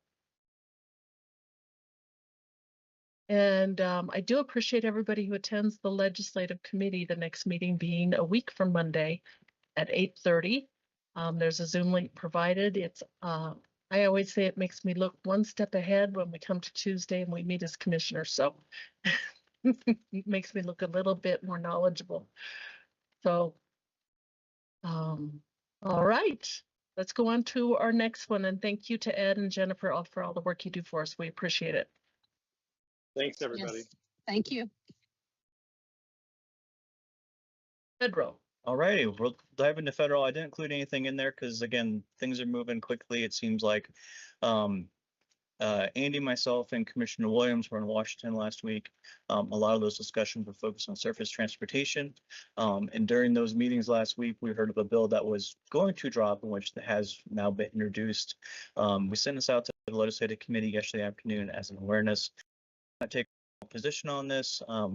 And I do appreciate everybody who attends the legislative committee, the next meeting being a week from Monday at 8:30. There's a Zoom link provided. It's I always say it makes me look one step ahead when we come to Tuesday and we meet as commissioners. So it makes me look a little bit more knowledgeable. So, all right, let's go on to our next one. And thank you to Ed and Jennifer for all the work you do for us. We appreciate it. Thanks, everybody. Yes. Thank you. Federal. All righty, we'll dive into federal. I didn't include anything in there because again, things are moving quickly. It seems like Andy, myself, and Commissioner Williams were in Washington last week. A lot of those discussions were focused on surface transportation. And during those meetings last week, we heard of a bill that was going to drop, in which has now been introduced. We sent this out to the legislative committee yesterday afternoon as an awareness. I take a position on this. I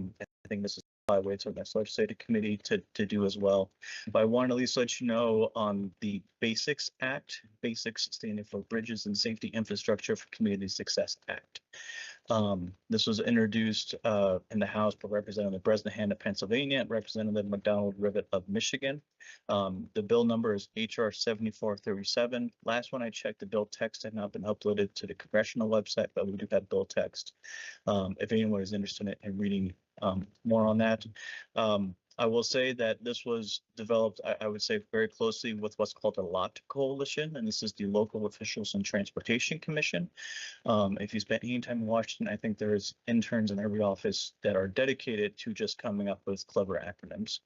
think this is by way to the next legislative committee to do as well. But I want to at least let you know on the BASICS Act, BASICS standing for Bridges and Safety Infrastructure for Community Success Act. This was introduced in the House by Representative Bresnahan of Pennsylvania and Representative McDonald Rivet of Michigan. The bill number is HR 7437. Last one I checked, the bill text had not been uploaded to the congressional website, but we do have bill text. If anyone is interested in reading more on that. I will say that this was developed, I would say, very closely with what's called a LOT coalition, and this is the Local Officials and Transportation Commission. If you spent any time in Washington, I think there's interns in every office that are dedicated to just coming up with clever acronyms.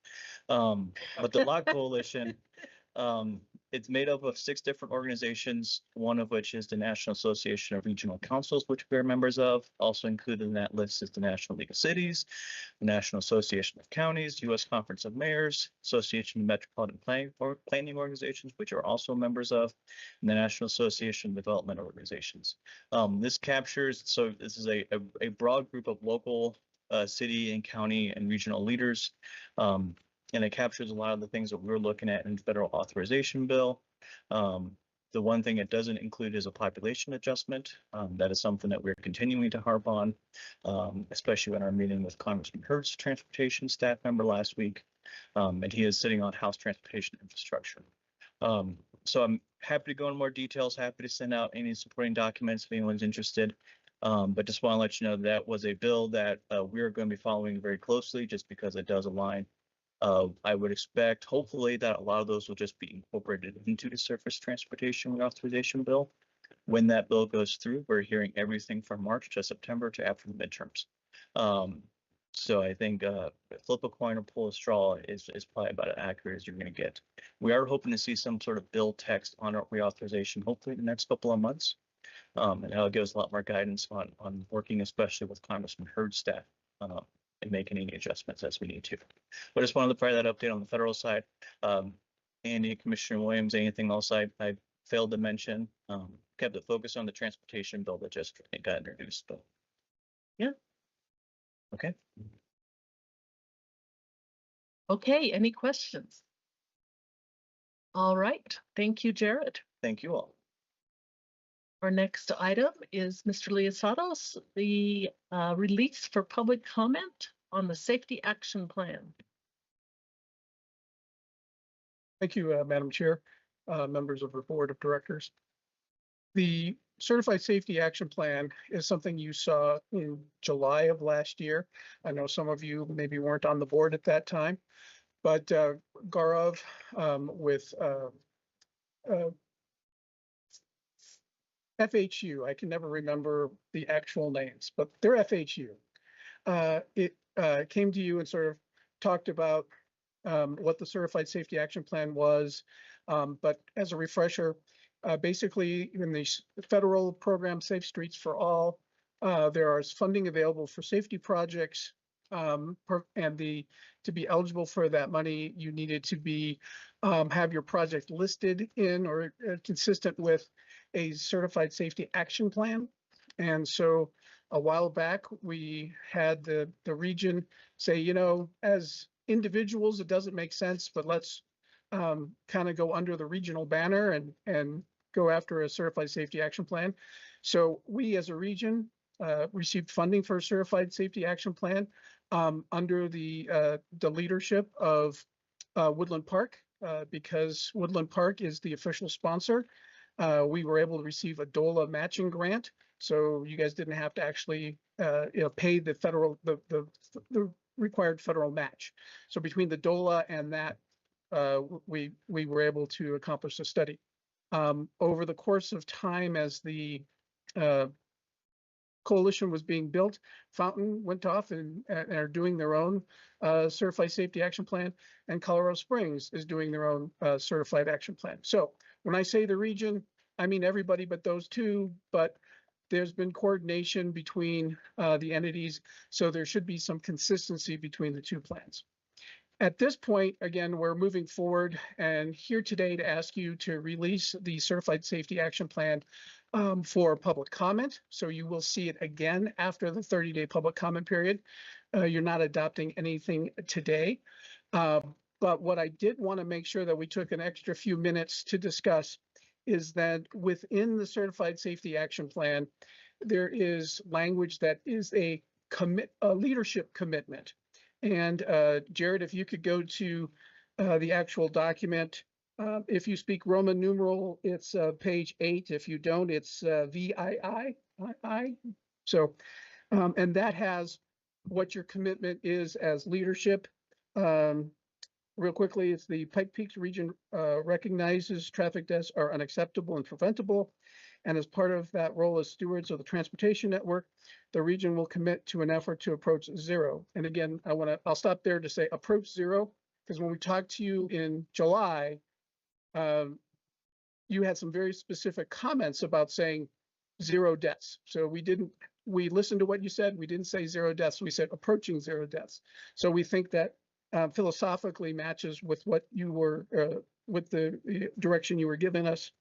But the LOT coalition, it's made up of 6 different organizations, one of which is the National Association of Regional Councils, which we are members of. Also included in that list is the National League of Cities, the National Association of Counties, U.S. Conference of Mayors, Association of Metropolitan Planning Organizations, which are also members of, and the National Association of Development Organizations. This captures, so this is a broad group of local, city and county and regional leaders. And it captures a lot of the things that we're looking at in the federal authorization bill. The one thing it doesn't include is a population adjustment. That is something that we're continuing to harp on, especially in our meeting with Congressman Hurt's transportation staff member last week. And he is sitting on House Transportation Infrastructure. So I'm happy to go into more details, happy to send out any supporting documents if anyone's interested. But just want to let you know that was a bill that we're going to be following very closely just because it does align. I would expect, hopefully, that a lot of those will just be incorporated into the surface transportation reauthorization bill. When that bill goes through, we're hearing everything from March to September to after the midterms. So I think flip a coin or pull a straw is probably about as accurate as you're going to get. We are hoping to see some sort of bill text on our reauthorization, hopefully in the next couple of months. And that'll give us a lot more guidance on working, especially with Congressman Hurd's staff, and making any adjustments as we need to. But I just wanted to provide that update on the federal side. Andy, Commissioner Williams, anything else I failed to mention? Kept the focus on the transportation bill that just got introduced. But yeah. Okay. Okay, any questions? All right, thank you, Jared. Thank you all. Our next item is Mr. Liasatos, the release for public comment on the Safety Action Plan. Thank you, Madam Chair, members of the Board of Directors. The Certified Safety Action Plan is something you saw in July of last year. I know some of you maybe weren't on the board at that time, but Gaurav with FHU, I can never remember the actual names, but they're FHU. It came to you and sort of talked about what the Certified Safety Action Plan was. But as a refresher, basically in the federal program Safe Streets for All, there is funding available for safety projects, and to be eligible for that money, you needed to be have your project listed in or consistent with a Certified Safety Action Plan. And so a while back, we had the region say, you know, as individuals, it doesn't make sense, but let's kind of go under the regional banner and go after a Certified Safety Action Plan. So we as a region received funding for a Certified Safety Action Plan under the leadership of Woodland Park, because Woodland Park is the official sponsor. We were able to receive a DOLA matching grant, so you guys didn't have to actually pay the federal the required federal match. So between the DOLA and that, we were able to accomplish the study. Over the course of time, as the coalition was being built, Fountain went off and are doing their own Certified Safety Action Plan, and Colorado Springs is doing their own Certified Action Plan. So when I say the region, I mean everybody but those two, but there's been coordination between the entities, so there should be some consistency between the two plans. At this point, again, we're moving forward and here today to ask you to release the Certified Safety Action Plan for public comment. So you will see it again after the 30-day public comment period. You're not adopting anything today. But what I did want to make sure that we took an extra few minutes to discuss is that within the Certified Safety Action Plan, there is language that is a leadership commitment. And Jared, if you could go to the actual document. If you speak Roman numeral, it's page 8. If you don't, it's VII. So, and that has what your commitment is as leadership. Real quickly, it's the Pikes region recognizes traffic deaths are unacceptable and preventable. And as part of that role as stewards of the transportation network, the region will commit to an effort to approach zero. And again, I'll stop there to say approach zero, because when we talked to you in July, you had some very specific comments about saying 0 deaths. So we listened to what you said. We didn't say 0 deaths. We said approaching 0 deaths. So we think that philosophically matches with what you were, with the direction you were giving us.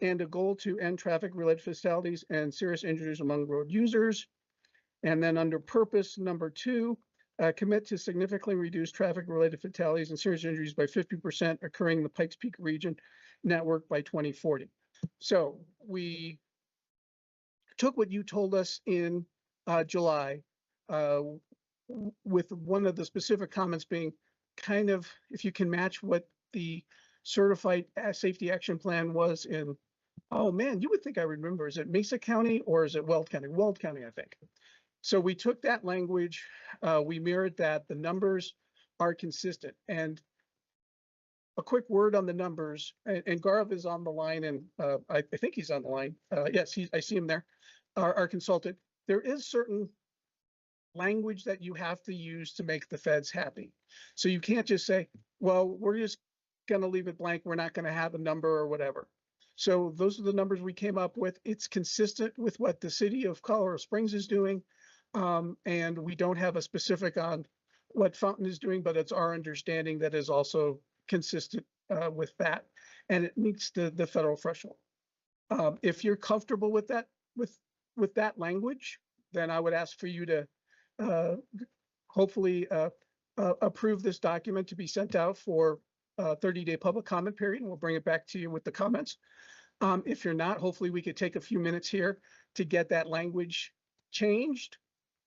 And a goal to end traffic-related fatalities and serious injuries among road users. And then under purpose, number 2, commit to significantly reduce traffic-related fatalities and serious injuries by 50% occurring in the Pikes Peak region network by 2040. So we took what you told us in July, with one of the specific comments being kind of, if you can match what the certified safety action plan was in, oh man, you would think I remember, is it Mesa County or is it Weld County? Weld County, I think. So we took that language, we mirrored that, the numbers are consistent. And a quick word on the numbers, and Gaurav is on the line, and I think he's on the line. Yes, I see him there, our consultant. There is certain language that you have to use to make the feds happy. So you can't just say, well, we're just going to leave it blank. We're not going to have a number or whatever. So those are the numbers we came up with. It's consistent with what the city of Colorado Springs is doing. And we don't have a specific on what Fountain is doing, but it's our understanding that is also consistent with that. And it meets the federal threshold. If you're comfortable with that, with that language, then I would ask for you to hopefully approve this document to be sent out for a 30-day public comment period, and we'll bring it back to you with the comments. If you're not, hopefully we could take a few minutes here to get that language changed.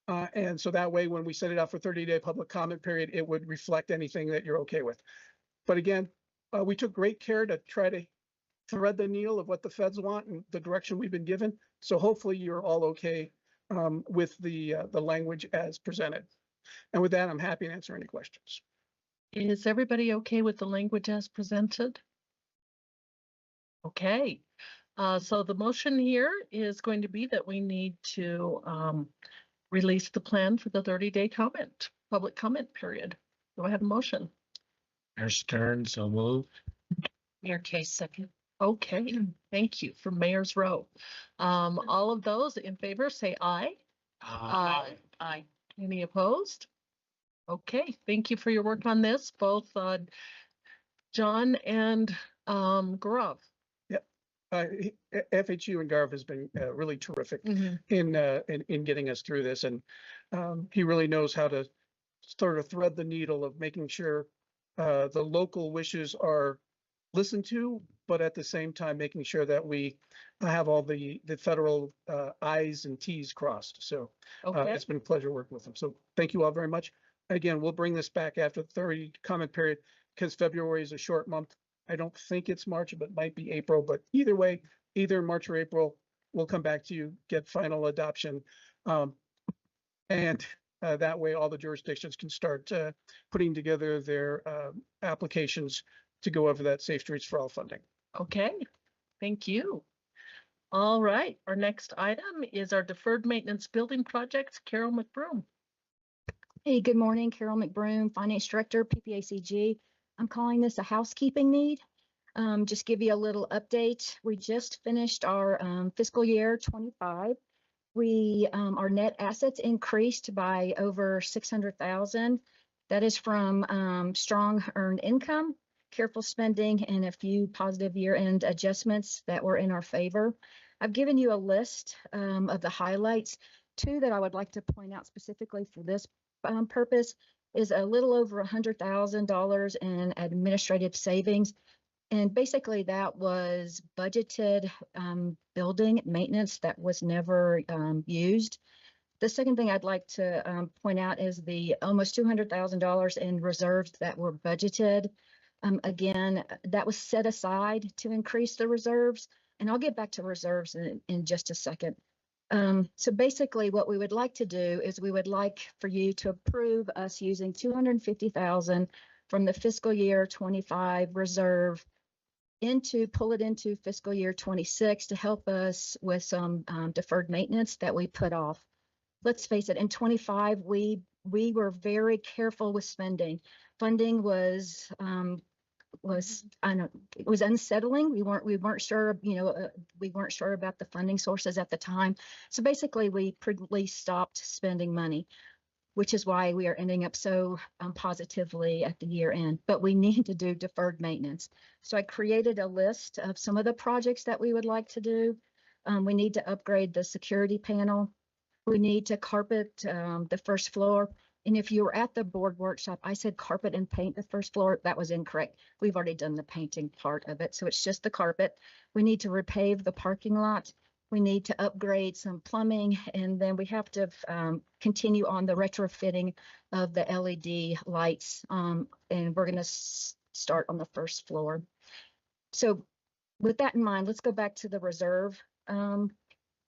And so that way, when we send it out for 30-day public comment period, it would reflect anything that you're okay with. But again, we took great care to try to thread the needle of what the feds want and the direction we've been given. So hopefully you're all okay with the language as presented. And with that, I'm happy to answer any questions. Is everybody okay with the language as presented? Okay. So the motion here is going to be that we need to release the plan for the 30-day public comment period. Do I have a motion? Mayor Stern, so moved. Mayor Case, second. Okay, thank you for Mayor's Row. All of those in favor say aye. Aye. Any opposed? Okay, thank you for your work on this, both John and Gaurav. Yep. FHU and Gaurav has been really terrific in getting us through this, and he really knows how to sort of thread the needle of making sure the local wishes are listened to, but at the same time making sure that we have all the federal I's and T's crossed. So it's been a pleasure working with him. So thank you all very much. Again, we'll bring this back after the 30 comment period because February is a short month. I don't think it's March, but it might be April. But either way, either March or April, we'll come back to you, get final adoption. And that way all the jurisdictions can start putting together their applications to go over that Safe Streets for All funding. Okay, thank you. All right, our next item is our deferred maintenance building projects. Carol McBroom. Hey, good morning. Carol McBroom, Finance Director, PPACG. I'm calling this a housekeeping need. Just give you a little update. We just finished our fiscal year 25. Our net assets increased by over 600,000. That is from strong earned income, careful spending, and a few positive year-end adjustments that were in our favor. I've given you a list of the highlights. Two that I would like to point out specifically for this purpose is a little over $100,000 in administrative savings. And basically that was budgeted building maintenance that was never used. The second thing I'd like to point out is the almost $200,000 in reserves that were budgeted. Again, that was set aside to increase the reserves, and I'll get back to reserves in just a second. So basically what we would like to do is we would like for you to approve us using $250,000 from the fiscal year 25 reserve pull it into fiscal year 26 to help us with some deferred maintenance that we put off. Let's face it, in 25, we were very careful with spending. Funding was it was unsettling. We weren't sure, we weren't sure about the funding sources at the time. So basically we prudently stopped spending money, which is why we are ending up so positively at the year end. But we need to do deferred maintenance. So I created a list of some of the projects that we would like to do. We need to upgrade the security panel. We need to carpet the first floor. And if you were at the board workshop, I said carpet and paint the first floor. That was incorrect. We've already done the painting part of it. So it's just the carpet. We need to repave the parking lot. We need to upgrade some plumbing. And then we have to continue on the retrofitting of the LED lights. And we're going to start on the first floor. So with that in mind, let's go back to the reserve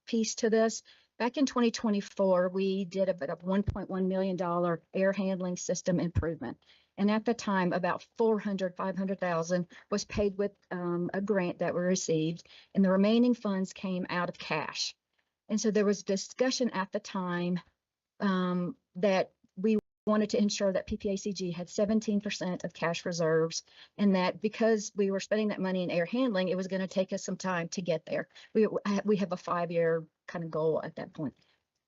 piece to this. Back in 2024, we did about a $1.1 million air handling system improvement. And at the time, about $500,000 was paid with a grant that we received, and the remaining funds came out of cash. And so there was discussion at the time that we wanted to ensure that PPACG had 17% of cash reserves, and that because we were spending that money in air handling, it was going to take us some time to get there. We have a 5-year kind of goal at that point.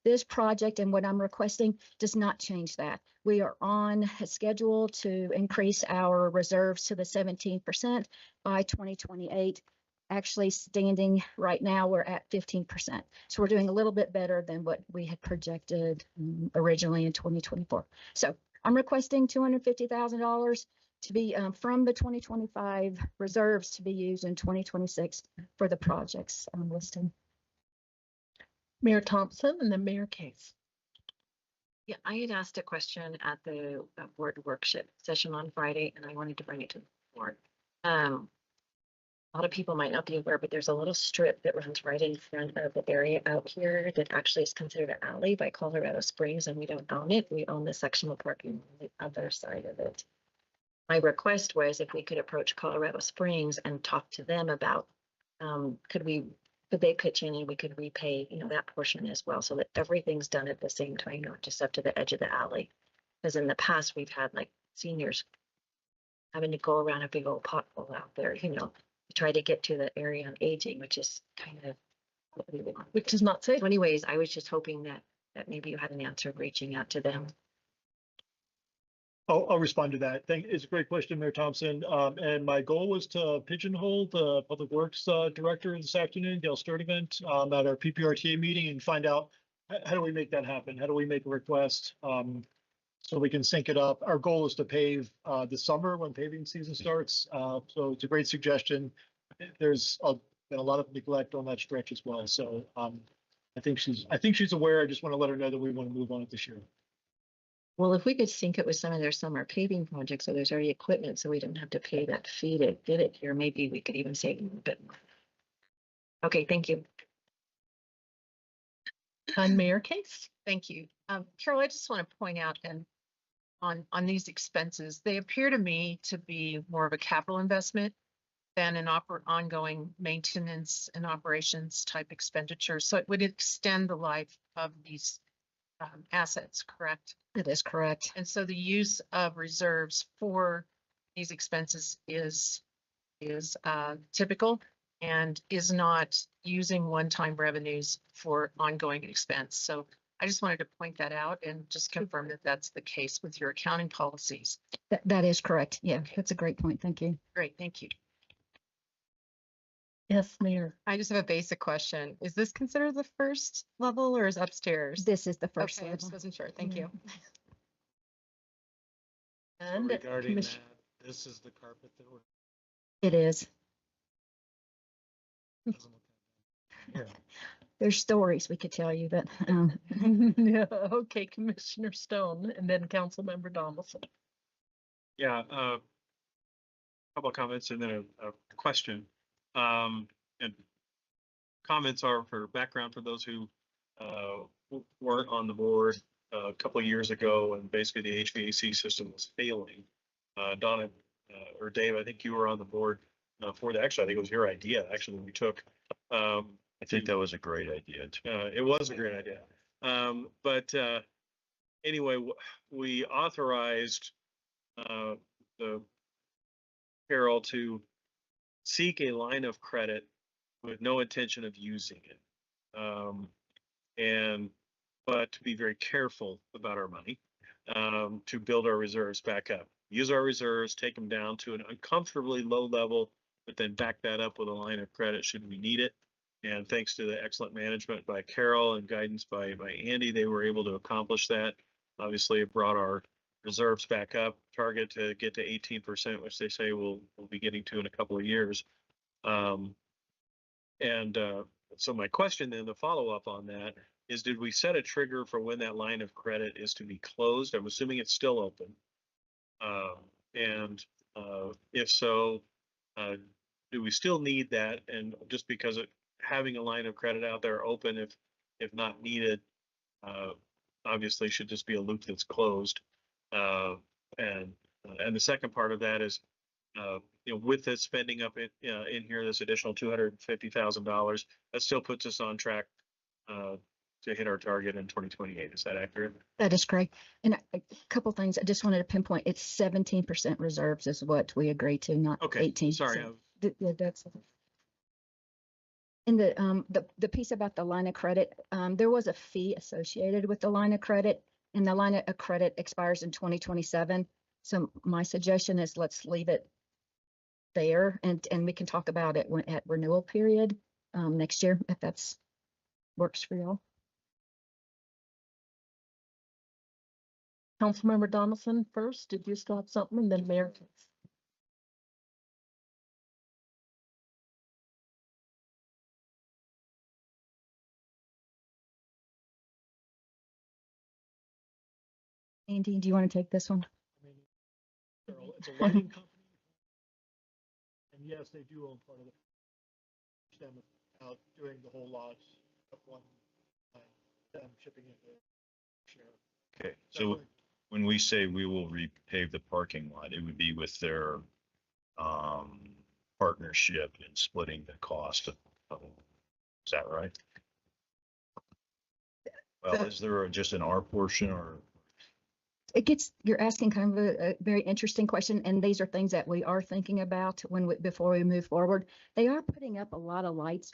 This project and what I'm requesting does not change that. We are on a schedule to increase our reserves to the 17% by 2028. Actually, standing right now, we're at 15%. So we're doing a little bit better than what we had projected originally in 2024. So I'm requesting $250,000 to be from the 2025 reserves to be used in 2026 for the projects listed. Mayor Thompson and then Mayor Case. Yeah, I had asked a question at the board workshop session on Friday, and I wanted to bring it to the board. A lot of people might not be aware, but there's a little strip that runs right in front of the area out here that actually is considered an alley by Colorado Springs, and we don't own it. We own the sectional parking on the other side of it. My request was if we could approach Colorado Springs and talk to them about, could they pitch in and we could repay, that portion as well, so that everything's done at the same time, not just up to the edge of the alley. Because in the past, we've had like seniors having to go around a big old pothole out there, to try to get to the area on aging, which is kind of what we would want. Which is not safe. So anyways, I was just hoping that maybe you had an answer of reaching out to them. I'll respond to that. It's a great question, Mayor Thompson. And my goal was to pigeonhole the Public Works Director this afternoon, Dale Sturdivant, at our PPRTA meeting and find out how do we make that happen? How do we make a request so we can sync it up? Our goal is to pave this summer when paving season starts. So it's a great suggestion. There's been a lot of neglect on that stretch as well. So I think she's aware. I just want to let her know that we want to move on it this year. Well, if we could sync it with some of their summer paving projects, so there's already equipment, so we don't have to pay that fee to get it here, maybe we could even save a little bit more. Okay, thank you. On Mayor Case. Thank you. Carol, I just want to point out on these expenses, they appear to me to be more of a capital investment than an ongoing maintenance and operations type expenditure. So it would extend the life of these assets, correct? That is correct. And so the use of reserves for these expenses is typical and is not using one-time revenues for ongoing expense. So I just wanted to point that out and just confirm that that's the case with your accounting policies. That is correct. Yeah, that's a great point. Thank you. Great, thank you. Yes, Mayor. I just have a basic question. Is this considered the first level or is upstairs? This is the first Okay, I level. just wasn't sure. Thank you. And Regarding that, this is the carpet that we're. It is. doesn't look that bad. There's stories we could tell you, but Yeah, okay, Commissioner Stone and then Councilmember Donaldson. Yeah, couple of comments and then a question. And comments are for background for those who weren't on the board a couple of years ago, and basically the HVAC system was failing. Donna or Dave, I think you were on the board for that. Actually, I think it was your idea. Actually, we took. I think that was a great idea. It was a great idea. But anyway, we authorized the Carol to seek a line of credit with no intention of using it. But to be very careful about our money, to build our reserves back up. Use our reserves, take them down to an uncomfortably low level, but then back that up with a line of credit should we need it. And thanks to the excellent management by Carol and guidance by Andy, they were able to accomplish that. Obviously, it brought our reserves back up, target to get to 18%, which they say we'll be getting to in a couple of years. So my question then, the follow up on that is, did we set a trigger for when that line of credit is to be closed? I'm assuming it's still open. And If so, do we still need that? And just because having a line of credit out there open, if not needed, obviously should just be a loop that's closed. And the second part of that is, with this spending up in here, this additional $250,000, that still puts us on track to hit our target in 2028. Is that accurate? That is correct. And a couple things, I just wanted to pinpoint, it's 17% reserves is what we agreed to, not Okay, 18. sorry. Yeah, that's. In the piece about the line of credit, there was a fee associated with the line of credit, and the line of credit expires in 2027. So my suggestion is let's leave it there, and we can talk about it at renewal period next year, if that's works for y'all. Councilmember Donaldson first. Did you still have something? And then Mayor. Andy, do you want to take this one? It's a lighting company. And yes, they do own part of it. Them out doing the whole lot of one time, them shipping it to share. Okay, so when we say we will repave the parking lot, it would be with their partnership in splitting the cost of, is that right? Well, is there just an R portion or? You're asking kind of a very interesting question, and these are things that we are thinking about before we move forward. They are putting up a lot of lights,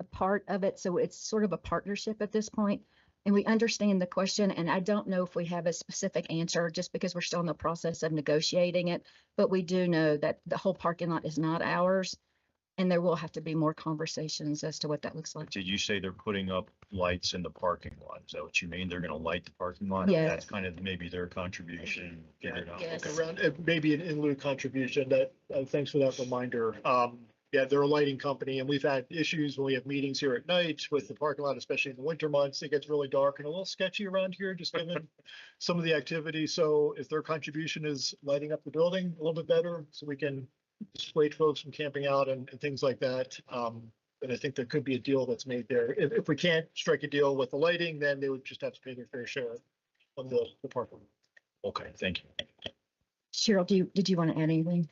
a part of it, so it's sort of a partnership at this point. And we understand the question, and I don't know if we have a specific answer just because we're still in the process of negotiating it, but we do know that the whole parking lot is not ours, and there will have to be more conversations as to what that looks like. Did you say they're putting up lights in the parking lot? Is that what you mean? They're going to light the parking lot? Yeah. That's kind of maybe their contribution. Yes. Around maybe an in lieu contribution. That thanks for that reminder. Yeah, they're a lighting company, and we've had issues when we have meetings here at night with the parking lot, especially in the winter months. It gets really dark and a little sketchy around here, just given some of the activity. So if their contribution is lighting up the building a little bit better, so we can dissuade folks from camping out and things like that. But I think there could be a deal that's made there. If we can't strike a deal with the lighting, then they would just have to pay their fair share on the parking. Okay, thank you. Cheryl, did you want to add anything?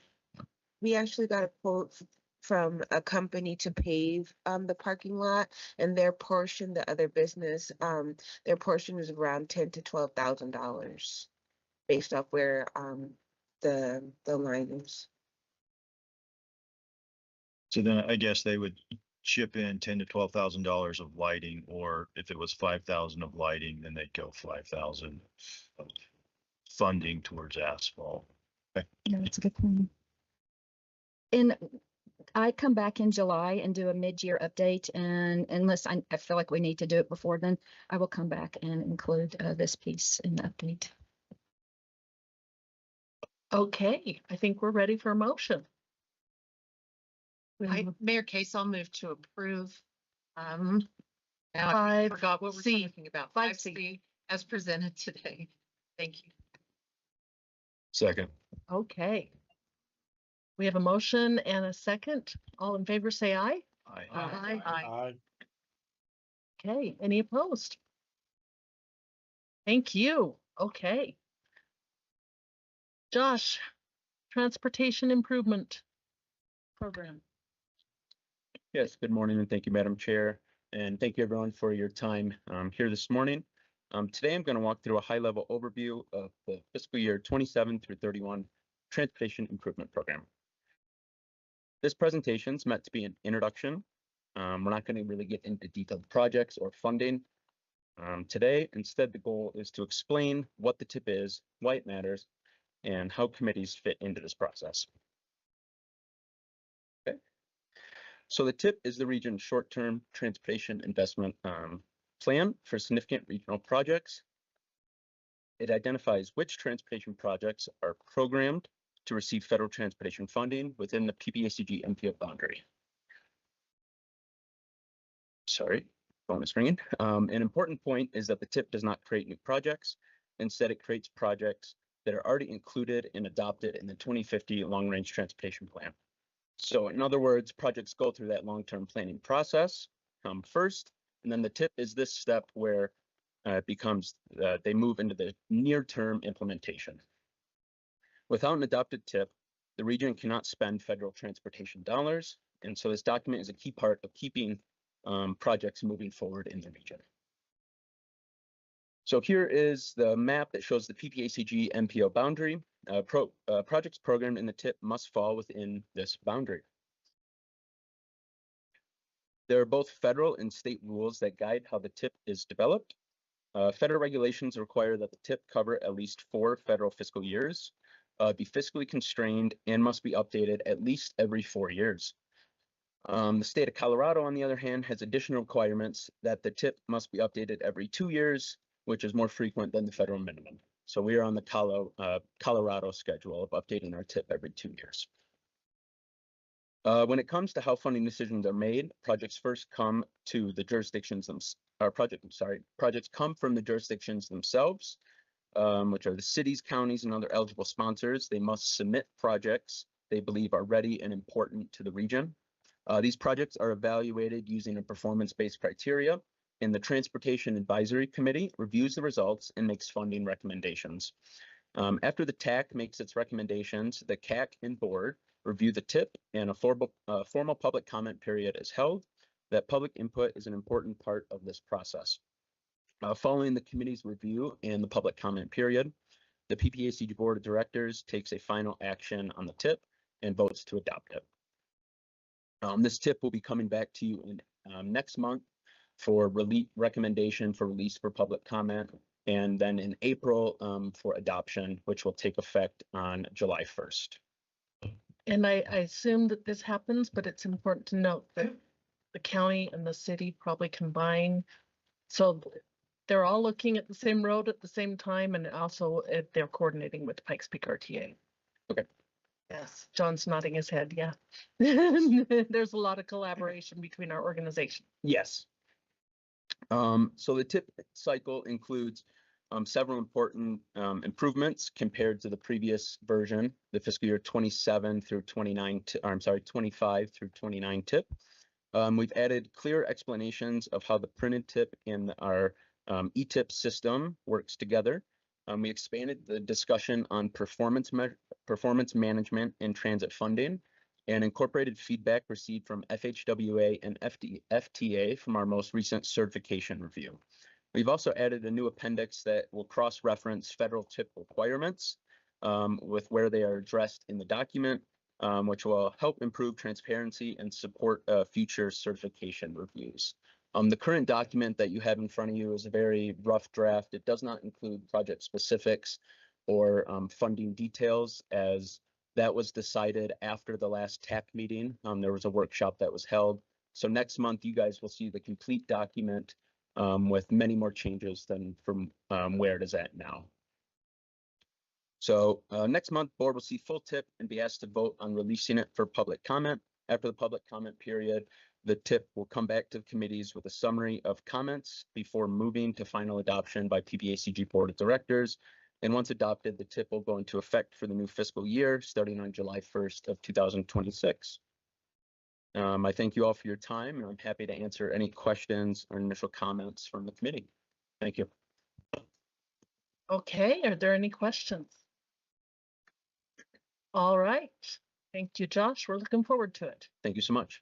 We actually got a quote from a company to pave the parking lot, and their portion, the other business, their portion is around $10,000 to $12,000 based off where the line is. So then I guess they would chip in $10,000 to $12,000 of lighting, or if it was 5,000 of lighting, then they'd go 5,000 of funding towards asphalt. Okay. No, that's a good point. And I come back in July and do a mid-year update, and unless I feel like we need to do it before then, I will come back and include this piece in the update. Okay, I think we're ready for a motion. Mayor Case, I'll move to approve. Now I forgot what we're talking about. 5C as presented today. Thank you. Second. Okay. We have a motion and a second. All in favor, say aye. Aye. Aye. Aye. Okay, any opposed? Thank you. Okay. Josh, Transportation Improvement Program. Yes, good morning and thank you, Madam Chair. And thank you everyone for your time here this morning. Today I'm going to walk through a high-level overview of the fiscal year 27 through 31 Transportation Improvement Program. This presentation is meant to be an introduction. We're not going to really get into detailed projects or funding today. Instead, the goal is to explain what the TIP is, why it matters, and how committees fit into this process. Okay. So the TIP is the region's short-term transportation investment plan for significant regional projects. It identifies which transportation projects are programmed to receive federal transportation funding within the PPACG MPO boundary. Sorry, phone is ringing. An important point is that the TIP does not create new projects. Instead, it creates projects that are already included and adopted in the 2050 Long Range Transportation Plan. So in other words, projects go through that long-term planning process first, and then the tip is this step where it becomes, they move into the near-term implementation. Without an adopted tip, the region cannot spend federal transportation dollars, and so this document is a key part of keeping projects moving forward in the region. So here is the map that shows the PPACG MPO boundary. Projects programmed in the tip must fall within this boundary. There are both federal and state rules that guide how the tip is developed. Federal regulations require that the tip cover at least 4 federal fiscal years, be fiscally constrained, and must be updated at least every 4 years. The state of Colorado, on the other hand, has additional requirements that the tip must be updated every 2 years, which is more frequent than the federal minimum. So we are on the Colorado schedule of updating our tip every 2 years. When it comes to how funding decisions are made, projects first come to the jurisdictions projects come from the jurisdictions themselves, which are the cities, counties, and other eligible sponsors. They must submit projects they believe are ready and important to the region. These projects are evaluated using a performance-based criteria, and the Transportation Advisory Committee reviews the results and makes funding recommendations. After the TAC makes its recommendations, the CAC and board review the tip, and a formal public comment period is held. That public input is an important part of this process. Following the committee's review and the public comment period, the PPACG Board of Directors takes a final action on the tip and votes to adopt it. This tip will be coming back to you in next month for recommendation for release for public comment, and then in April for adoption, which will take effect on July 1st. And I assume that this happens, but it's important to note that the county and the city probably combine. So they're all looking at the same road at the same time, and also they're coordinating with Pikes Peak RTA. Okay. Yes, John's nodding his head, yeah. There's a lot of collaboration between our organizations. Yes. So the tip cycle includes several important improvements compared to the previous version, the fiscal year 27 through 29, I'm sorry, 25 through 29 tip. We've added clear explanations of how the printed tip in our e-tip system works together. We expanded the discussion on performance management and transit funding, and incorporated feedback received from FHWA and FTA from our most recent certification review. We've also added a new appendix that will cross-reference federal tip requirements with where they are addressed in the document, which will help improve transparency and support future certification reviews. The current document that you have in front of you is a very rough draft. It does not include project specifics or funding details, as that was decided after the last TAC meeting. There was a workshop that was held. So next month, you guys will see the complete document with many more changes than from where it is at now. So next month, board will see full tip and be asked to vote on releasing it for public comment. After the public comment period, the tip will come back to the committees with a summary of comments before moving to final adoption by PPACG Board of Directors. And once adopted, the tip will go into effect for the new fiscal year, starting on July 1st of 2026. I thank you all for your time, and I'm happy to answer any questions or initial comments from the committee. Thank you. Okay, are there any questions? All right. Thank you, Josh. We're looking forward to it. Thank you so much.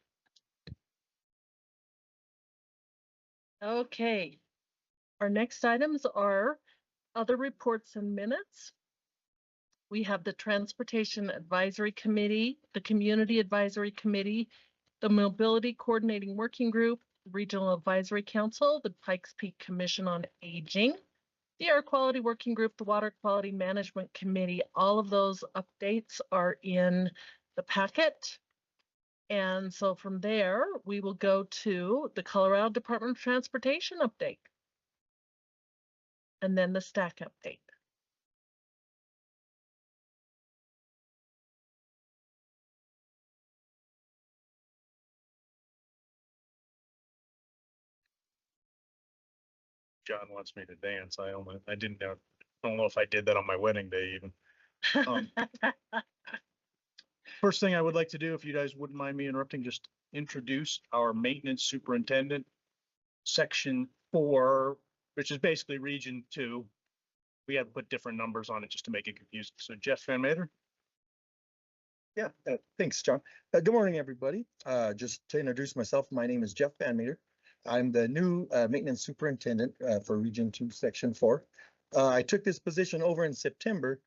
Okay. Our next items are other reports and minutes. We have the Transportation Advisory Committee, the Community Advisory Committee, the Mobility Coordinating Working Group, the Regional Advisory Council, the Pikes Peak Commission on Aging, the Air Quality Working Group, the Water Quality Management Committee. All of those updates are in the packet. And so from there, we will go to the Colorado Department of Transportation update, and then the stack update. John wants me to dance. I didn't know don't know if I did that on my wedding day even. Um, First thing I would like to do, if you guys wouldn't mind me interrupting, just introduce our maintenance superintendent, section 4, which is basically region 2. We have put different numbers on it just to make it confusing. So Jeff Van Meter. Yeah, thanks, John. Good morning, everybody. Just to introduce myself, my name is Jeff Van Meter. I'm the new maintenance superintendent for Region 2, Section 4. I took this position over in September,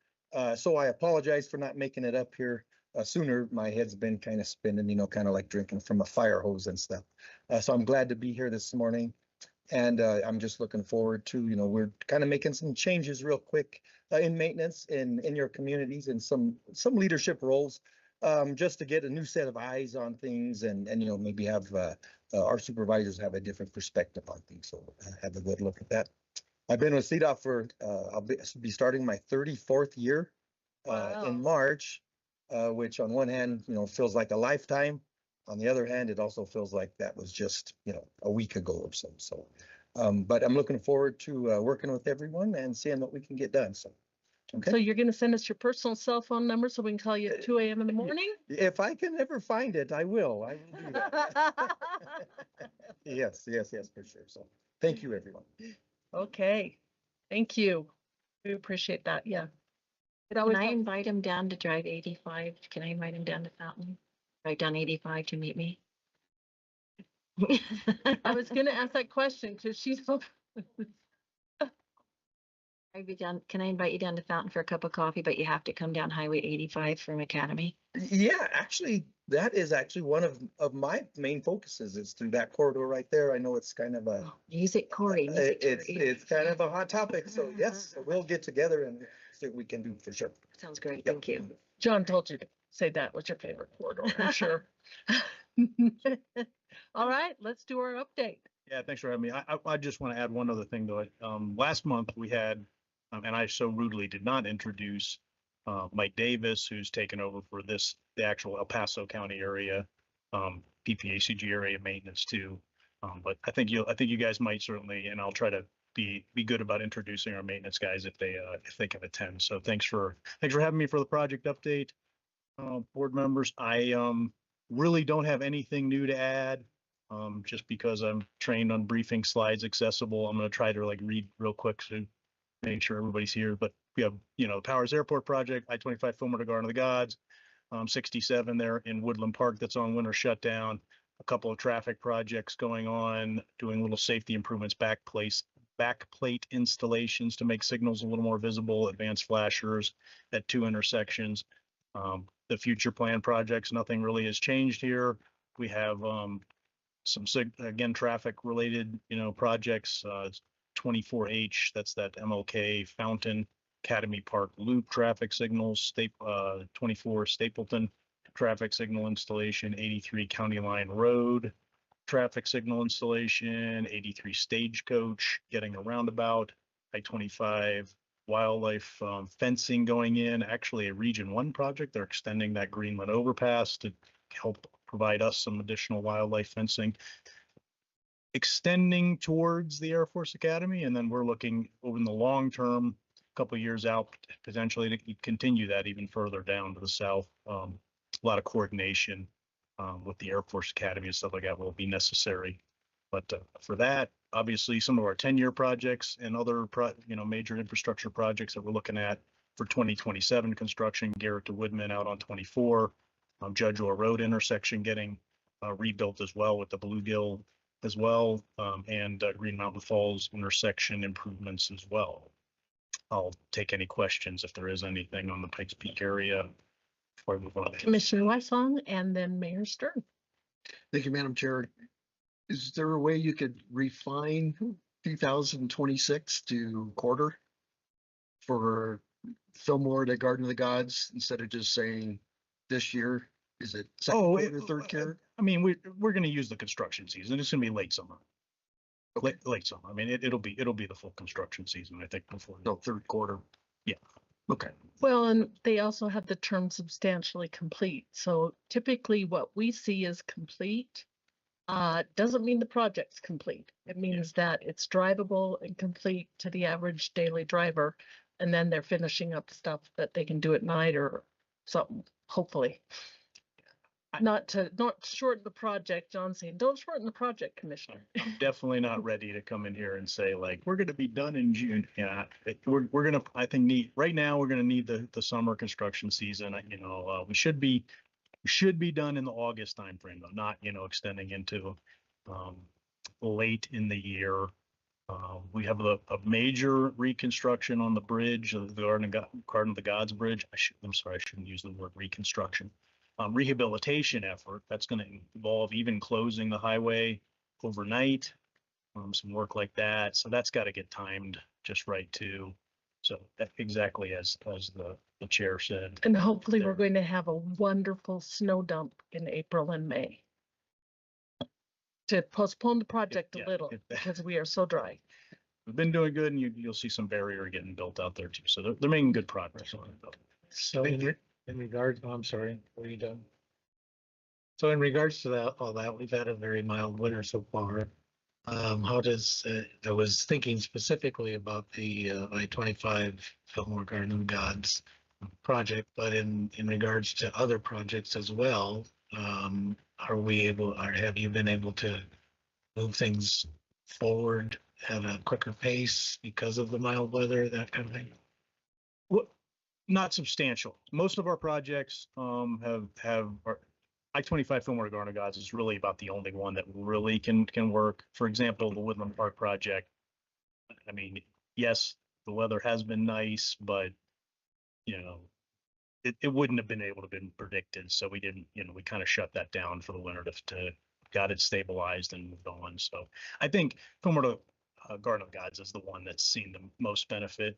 so I apologize for not making it up here sooner. My head's been kind of spinning, you know, kind of like drinking from a fire hose and stuff. So I'm glad to be here this morning. And I'm just looking forward to, you know, we're kind of making some changes real quick in maintenance in your communities and some leadership roles, just to get a new set of eyes on things and you know, maybe have our supervisors have a different perspective on things. So have a good look at that. I've been with CDOT for I'll be starting my 34th year in March, which on one hand, you know, feels like a lifetime. On the other hand, it also feels like that was just, you know, a week ago or so. So, but I'm looking forward to working with everyone and seeing what we can get done. So, okay. So you're going to send us your personal cell phone number so we can call you at 2 a.m. in the morning? If I can ever find it, I will. I will do that. Yes, for sure. So, thank you, everyone. Okay, thank you. We appreciate that. Yeah. Can I invite him down to drive 85? Can I invite him down to Fountain? Right down 85 to meet me? I was going to ask that question because she's so. Can I invite you down to Fountain for a cup of coffee, but you have to come down Highway 85 from Academy? Yeah, actually, that is actually one of my main focuses is through that corridor right there. I know it's kind of a music, Corey. It's kind of a hot topic. So yes, we'll get together and see what we can do for sure. Sounds great. Thank you. John told you to say that was your favorite corridor, I'm sure. All right, let's do our update. Yeah, thanks for having me. I just want to add one other thing though. Last month we had, and I so rudely did not introduce Mike Davis, who's taken over for the actual El Paso County area, PPACG area maintenance too. But I think you guys might certainly, and I'll try to be good about introducing our maintenance guys if they can attend. So thanks for having me for the project update. Board members, I really don't have anything new to add. Just because I'm trained on briefing slides accessible, I'm going to try to like read real quick to make sure everybody's here. But we have, you know, the Powers Airport project, I-25 Fillmore to Garden of the Gods, 67 there in Woodland Park that's on winter shutdown. A couple of traffic projects going on, doing little safety improvements, backplate installations to make signals a little more visible, advanced flashers at 2 intersections. The future plan projects, nothing really has changed here. We have some again traffic related, you know, projects. 24H, that's that MLK Fountain Academy Park Loop traffic signals. 24 Stapleton traffic signal installation. 83 County Line Road traffic signal installation. 83 Stagecoach getting a roundabout. I-25 wildlife fencing going in. Actually, a Region 1 project. They're extending that Greenland overpass to help provide us some additional wildlife fencing, extending towards the Air Force Academy. And then we're looking over in the long term, a couple of years out, potentially to continue that even further down to the south. A lot of coordination with the Air Force Academy and stuff like that will be necessary. But for that, obviously, some of our 10-year projects and other major infrastructure projects that we're looking at for 2027 construction, Garrett to Woodman out on 24, Judge Orr Road intersection getting rebuilt as well with the Bluegill as well, and Green Mountain Falls intersection improvements as well. I'll take any questions if there is anything on the Pikes Peak area before I move on. Commissioner Wysong and then Mayor Stern. Thank you, Madam Chair. Is there a way you could refine 2026 to quarter for Fillmore to Garden of the Gods instead of just saying this year? Is it second quarter, third quarter? I mean, we're going to use the construction season. It's going to be late summer. Okay. Late summer. I mean, it'll be the full construction season, I think, before. No, third quarter. Yeah. Okay. Well, and they also have the term substantially complete. So typically what we see as complete doesn't mean the project's complete. It means that it's drivable and complete to the average daily driver. And then they're finishing up stuff that they can do at night or something, hopefully. Not shorten the project. John's saying, don't shorten the project, Commissioner. I'm definitely not ready to come in here and say like, we're gonna be done in June. Yeah, we're gonna, I think right now, we're gonna need the summer construction season. You know, we should be done in the August timeframe, though, not, you know, extending into late in the year. We have a major reconstruction on the bridge, the Garden of the Gods Bridge. I'm sorry, I shouldn't use the word reconstruction. Rehabilitation effort that's going to involve even closing the highway overnight, some work like that. So that's got to get timed just right too. So that exactly as the chair said. And hopefully we're going to have a wonderful snow dump in April and May to postpone the project a little because we are so dry. We've been doing good, and you'll see some barrier getting built out there too. So they're making good progress on it, though. So in regards, I'm sorry, were you done? So in regards to that, all that, we've had a very mild winter so far. How does, I was thinking specifically about the I-25 Fillmore Garden of Gods project, but in regards to other projects as well, are we able, or have you been able to move things forward at a quicker pace because of the mild weather, that kind of thing? Well, not substantial. Most of our projects have I-25 Fillmore Garden of Gods is really about the only one that really can work. For example, the Woodland Park project. I mean, yes, the weather has been nice, but you know, it wouldn't have been able to been predicted. So we didn't, you know, we kind of shut that down for the winter to got it stabilized and moved on. So I think Fillmore Garden of Gods is the one that's seen the most benefit.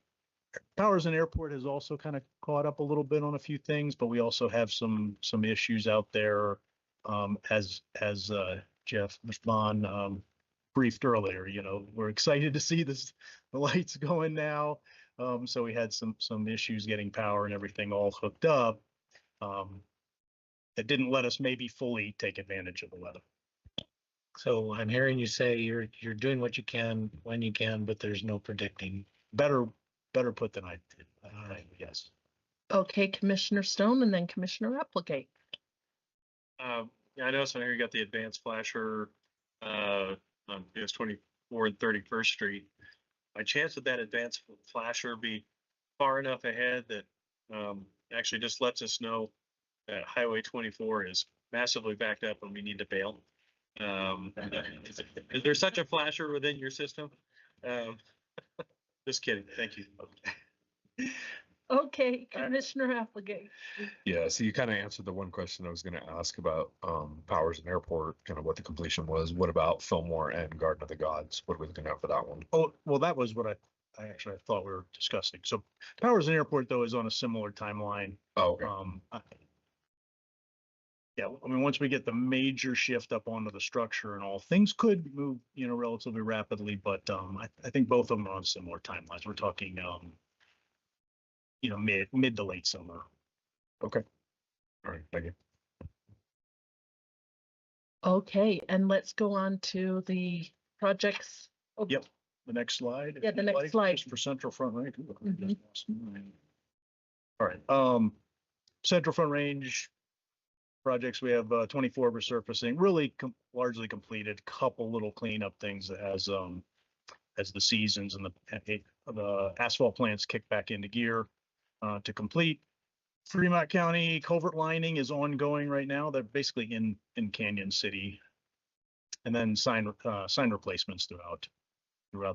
Powers and Airport has also kind of caught up a little bit on a few things, but we also have some issues out there. As Jeff Bond briefed earlier, you know, we're excited to see the lights going now. So we had some issues getting power and everything all hooked up. That didn't let us maybe fully take advantage of the weather. So I'm hearing you say you're doing what you can when you can, but there's no predicting. Better put than I did. Yes. Okay, Commissioner Stone and then Commissioner Applegate. Yeah, I noticed on here you got the advanced flasher on US 24 and 31st Street. By chance would that advanced flasher be far enough ahead that actually just lets us know that Highway 24 is massively backed up and we need to bail? Is there such a flasher within your system? Just kidding. Thank you. Okay, Commissioner Applegate. Yeah, so you kind of answered the one question I was going to ask about Powers and Airport, kind of what the completion was. What about Fillmore and Garden of the Gods? What are we looking at for that one? Oh, well, that was what I actually thought we were discussing. So Powers and Airport, though, is on a similar timeline. Oh, okay. Yeah, I mean, once we get the major shift up onto the structure and all, things could move, you know, relatively rapidly, but I think both of them are on similar timelines. We're talking, you know, mid to late summer. Okay. All right, thank you. Okay, and let's go on to the projects. Oh, Yep, the next slide. Yeah, the next slide. Just for Central Front Range. Mhm. All right, Central Front Range projects, we have 24 resurfacing, really largely completed. Couple little cleanup things as the seasons and the asphalt plants kick back into gear to complete. Fremont County culvert lining is ongoing right now. They're basically in Canyon City, and then sign replacements throughout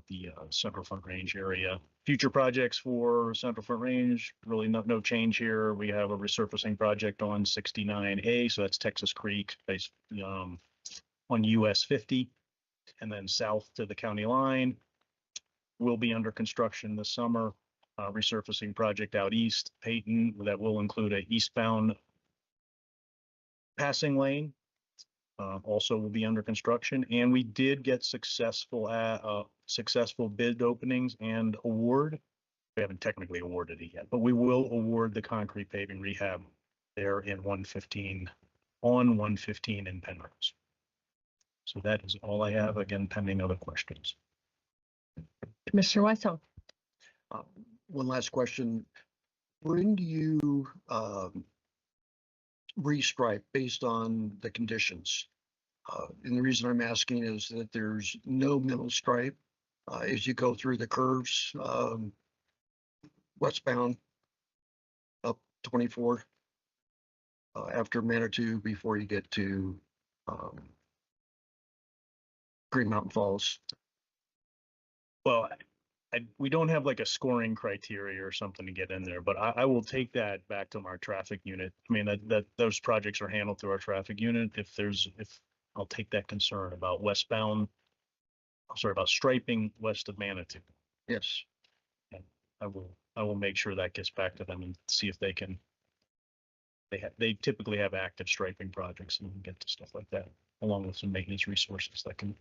the Central Front Range area. Future projects for Central Front Range, really no change here. We have a resurfacing project on 69A, so that's Texas Creek, based on US 50, and then south to the county line. Will be under construction this summer. Resurfacing project out east, Peyton, that will include a eastbound passing lane. Also will be under construction, and we did get successful bid openings and award. We haven't technically awarded it yet, but we will award the concrete paving rehab there in 115 in Penrose. So that is all I have, again, pending other questions. Commissioner Weishaupt. one last question. When do you restripe based on the conditions? And the reason I'm asking is that there's no middle stripe as you go through the curves, westbound up 24 after Manitou before you get to Green Mountain Falls. Well, we don't have like a scoring criteria or something to get in there, but I will take that back to our traffic unit. I mean, that those projects are handled through our traffic unit. If I'll take that concern about about striping west of Manitou. Yes. And I will make sure that gets back to them and see if they can. They typically have active striping projects and we can get to stuff like that, along with some maintenance resources that can.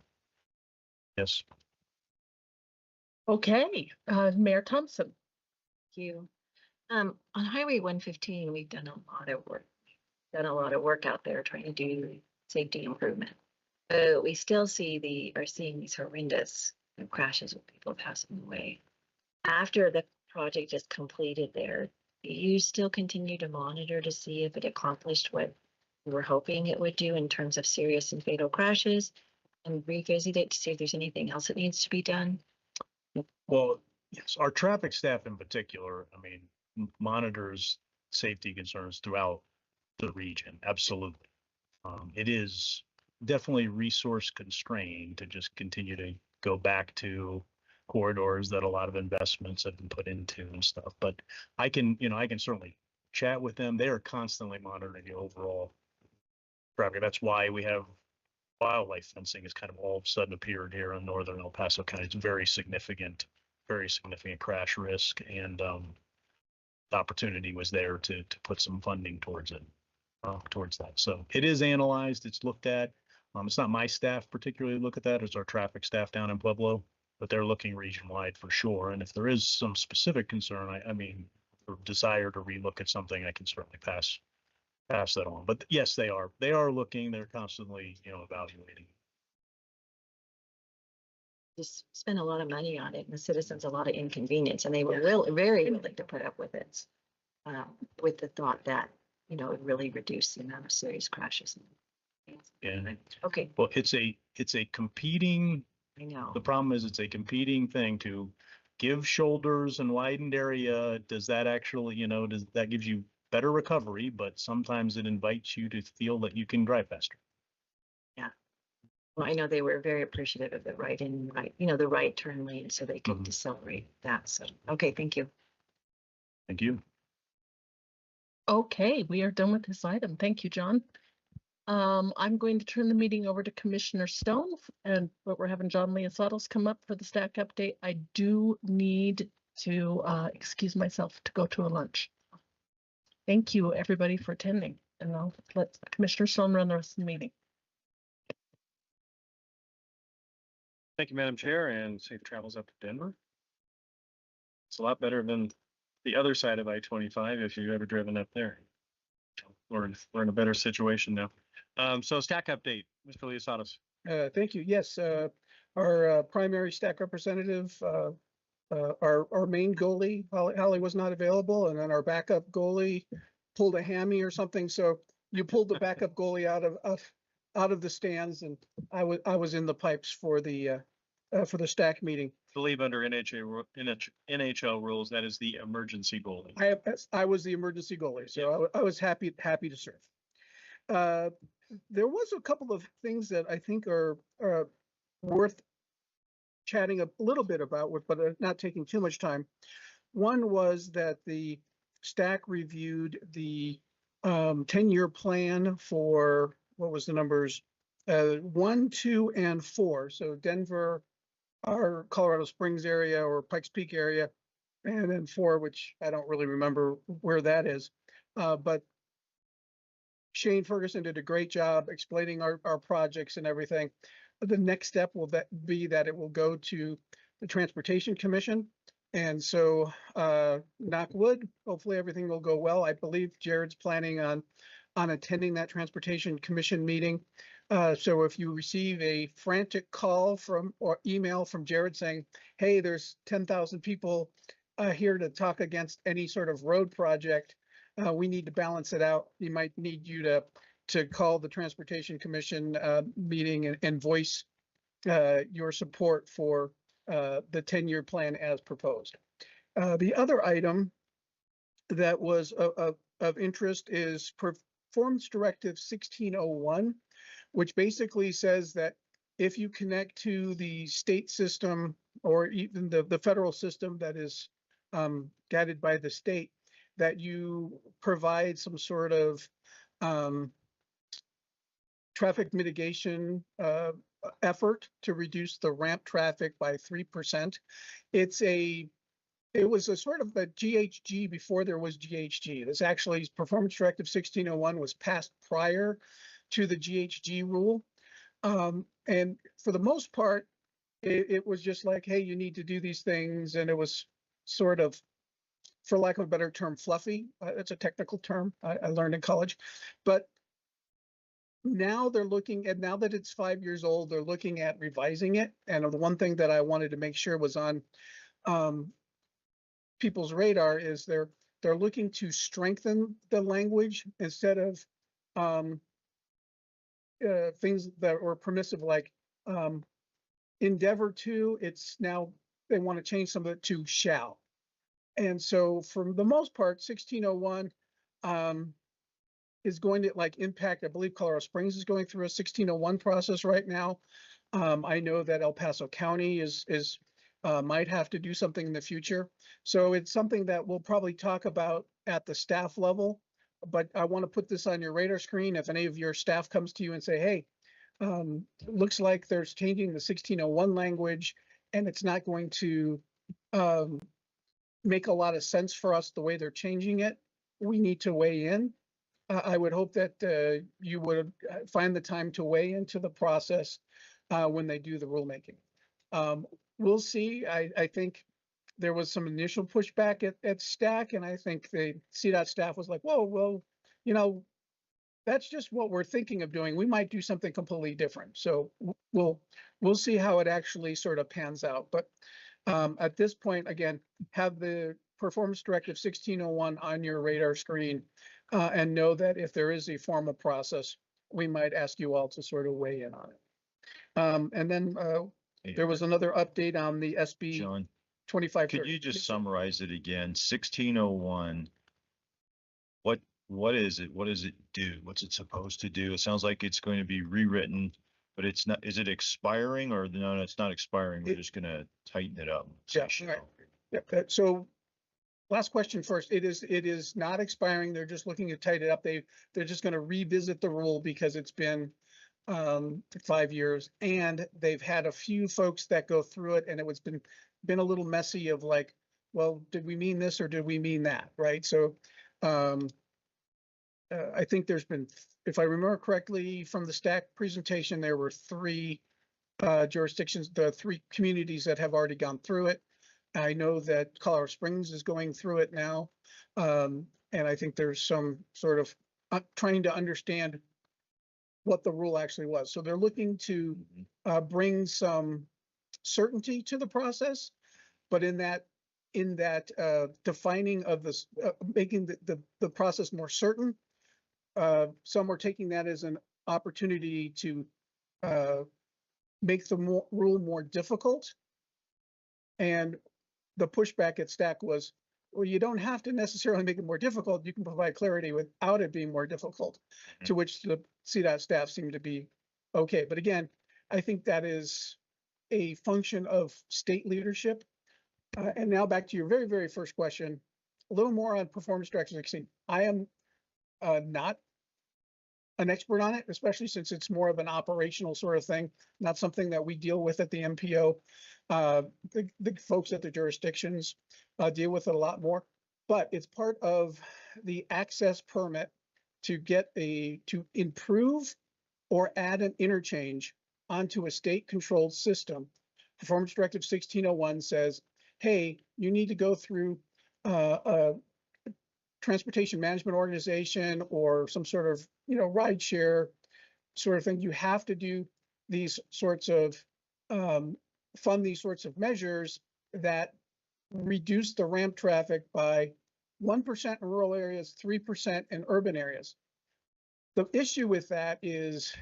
Yes. Okay, Mayor Thompson. Thank you. On Highway 115, we've done a lot of work. Done a lot of work out there trying to do safety improvement. But we still are seeing these horrendous crashes with people passing away. After the project is completed there, do you still continue to monitor to see if it accomplished what we were hoping it would do in terms of serious and fatal crashes, and revisit it to see if there's anything else that needs to be done? Well, yes, our traffic staff in particular, I mean, monitors safety concerns throughout the region. Absolutely. It is definitely resource constrained to just continue to go back to corridors that a lot of investments have been put into and stuff. But I can certainly chat with them. They are constantly monitoring the overall traffic. That's why we have wildlife fencing has kind of all of a sudden appeared here in northern El Paso County. It's very significant crash risk, and the opportunity was there to put some funding towards it, towards that. So it is analyzed, it's looked at. It's not my staff particularly look at that, it's our traffic staff down in Pueblo, but they're looking region-wide for sure. And if there is some specific concern, I mean, or desire to relook at something, I can certainly pass that on. But yes, they are looking, they're constantly, evaluating. Just spent a lot of money on it and the citizens a lot of inconvenience, and they were really very willing to put up with it, with the thought that, it would really reduce the amount of serious crashes. Yeah. Okay. Well, it's a competing, I know. the problem is it's a competing thing to give shoulders and widened area. Does that actually, does that gives you better recovery, but sometimes it invites you to feel that you can drive faster. Yeah. Well, I know they were very appreciative of the the right turn lane, so they could decelerate that. So, okay, thank you. Thank you. Okay, we are done with this item. Thank you, John. I'm going to turn the meeting over to Commissioner Stone, but we're having John Leosatos come up for the stack update. I do need to excuse myself to go to a lunch. Thank you, everybody, for attending, and I'll let Commissioner Stone run the rest of the meeting. Thank you, Madam Chair, and safe travels up to Denver. It's a lot better than the other side of I-25 if you've ever driven up there. We're in a better situation now. So stack update, Mr. Leosatos. Thank you. Yes, our primary stack representative, our main goalie, Holly was not available, and then our backup goalie pulled a hammy or something. So you pulled the backup goalie out of the stands, and I was in the pipes for the stack meeting. I believe under NHL rules, that is the emergency goalie. I was the emergency goalie, so I was happy to serve. There was a couple of things that I think are worth chatting a little bit about, but not taking too much time. One was that the stack reviewed the 10-year plan for, what was the numbers? 1, 2, and 4. So Denver, our Colorado Springs area or Pikes Peak area, and then 4, which I don't really remember where that is. But Shane Ferguson did a great job explaining our projects and everything. The next step will be that it will go to the Transportation Commission. And so knock wood, hopefully everything will go well. I believe Jared's planning on attending that Transportation Commission meeting. So if you receive a frantic call or email from Jared saying, hey, there's 10,000 people here to talk against any sort of road project. We need to balance it out. You might need you to call the Transportation Commission meeting and voice your support for the 10-year plan as proposed. The other item that was of interest is Performance Directive 1601, which basically says that if you connect to the state system or even the federal system that is guided by the state, that you provide some sort of traffic mitigation effort to reduce the ramp traffic by 3%. It was a sort of a GHG before there was GHG. This actually, Performance Directive 1601 was passed prior to the GHG rule. And for the most part, it was just like, hey, you need to do these things. And it was sort of, for lack of a better term, fluffy. It's a technical term I learned in college. But now they're looking at, now that it's 5 years old, they're looking at revising it. And the one thing that I wanted to make sure was on people's radar is they're looking to strengthen the language instead of things that were permissive, like endeavor to. It's now they want to change some of it to shall. And so for the most part, 1601 is going to like impact, I believe Colorado Springs is going through a 1601 process right now. I know that El Paso County is might have to do something in the future. So it's something that we'll probably talk about at the staff level, but I want to put this on your radar screen. If any of your staff comes to you and say, hey, looks like there's changing the 1601 language and it's not going to make a lot of sense for us the way they're changing it, we need to weigh in. I would hope that you would find the time to weigh into the process when they do the rulemaking. We'll see. I think there was some initial pushback at STAC, and I think the CDOT staff was like, whoa, well, you know, that's just what we're thinking of doing. We might do something completely different. So we'll see how it actually sort of pans out. But at this point, again, have the Performance Directive 1601 on your radar screen and know that if there is a formal process, we might ask you all to sort of weigh in on it. And then there was another update on the SB John, 2530. could you just summarize it again? 1601, what is it? What does it do? What's it supposed to do? It sounds like it's going to be rewritten, but it's not. Is it expiring or no, it's not expiring. We're just going to tighten it up. Yeah, right. Yep. So last question first. It is not expiring. They're just looking to tighten it up. They're just going to revisit the rule because it's been 5 years, and they've had a few folks that go through it, and it was been a little messy of like, well, did we mean this or did we mean that, right? So I think there's been, if I remember correctly from the STAC presentation, there were 3 jurisdictions, the 3 communities that have already gone through it. I know that Colorado Springs is going through it now, and I think there's some sort of trying to understand what the rule actually was. So they're looking to bring some certainty to the process, but in that defining of this, making the process more certain, some are taking that as an opportunity to make the rule more difficult. And the pushback at STAC was, well, you don't have to necessarily make it more difficult. You can provide clarity without it being more difficult, to which the CDOT staff seemed to be okay. But again, I think that is a function of state leadership. And now back to your very, very first question, a little more on Performance Directive 16. I am not an expert on it, especially since it's more of an operational sort of thing, not something that we deal with at the MPO. The folks at the jurisdictions deal with it a lot more, but it's part of the access permit to to improve or add an interchange onto a state-controlled system. Performance Directive 1601 says, hey, you need to go through a transportation management organization or some sort of, ride share sort of thing. You have to do these sorts of, fund these sorts of measures that reduce the ramp traffic by 1% in rural areas, 3% in urban areas. The issue with that is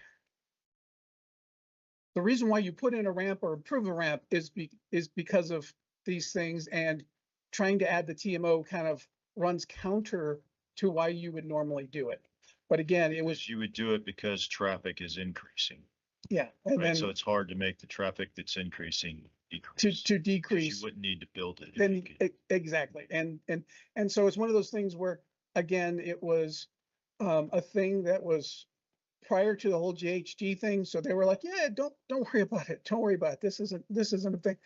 the reason why you put in a ramp or improve a ramp is because of these things, and trying to add the TMO kind of runs counter to why you would normally do it. But again, it was, You would do it because traffic is increasing, yeah, and right? then So it's hard to make the traffic that's increasing to decrease. 'Cause decrease. You wouldn't need to build it. if Then you could. exactly, and so it's one of those things where, again, it was a thing that was prior to the whole GHG thing. So they were like, yeah, don't worry about it. Don't worry about it. This isn't a thing.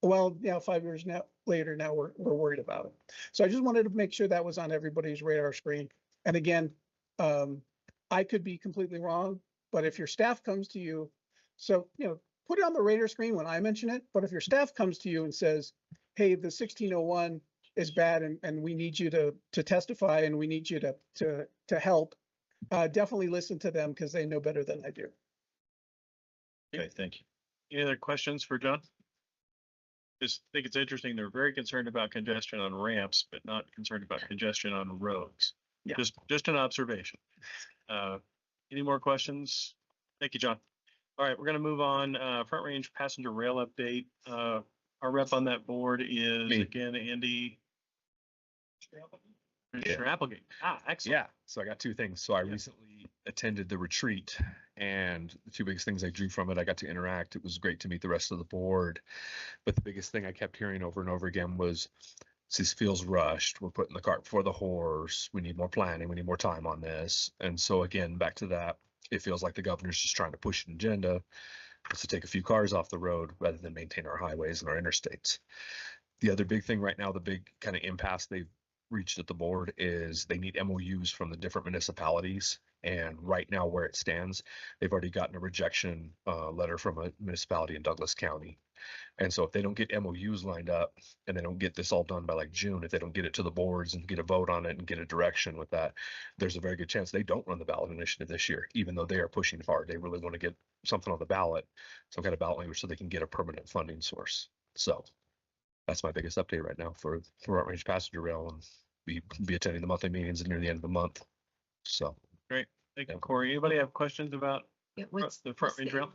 Well, yeah, 5 years later, now we're worried about it. So I just wanted to make sure that was on everybody's radar screen. And again, I could be completely wrong, but if your staff comes to you, so, put it on the radar screen when I mention it, but if your staff comes to you and says, hey, the 1601 is bad and we need you to testify and we need you to help, definitely listen to them because they know better than I do. Okay, thank you. Any other questions for John? Just think it's interesting. They're very concerned about congestion on ramps, but not concerned about congestion on roads. Yeah. Just an observation. Any more questions? Thank you, John. All right, we're going to move on. Front Range passenger rail update. Our rep on that board is Me. again Andy. Commissioner Applegate. Excellent. Yeah, so I got two things. So I recently attended the retreat, and the two biggest things I drew from it, I got to interact. It was great to meet the rest of the board. But the biggest thing I kept hearing over and over again was, this feels rushed. We're putting the cart before the horse. We need more planning. We need more time on this. And so again, back to that, it feels like the governor's just trying to push an agenda to take a few cars off the road rather than maintain our highways and our interstates. The other big thing right now, the big kind of impasse they've reached at the board, is they need MOUs from the different municipalities. And right now where it stands, they've already gotten a rejection letter from a municipality in Douglas County. And so if they don't get MOUs lined up and they don't get this all done by like June, if they don't get it to the boards and get a vote on it and get a direction with that, there's a very good chance they don't run the ballot initiative this year, even though they are pushing hard. They really want to get something on the ballot, some kind of ballot language, so they can get a permanent funding source. So that's my biggest update right now for Front Range passenger rail, and be attending the monthly meetings near the end of the month. So Great. Thank you, Corey. Anybody have questions about the Front Range rail?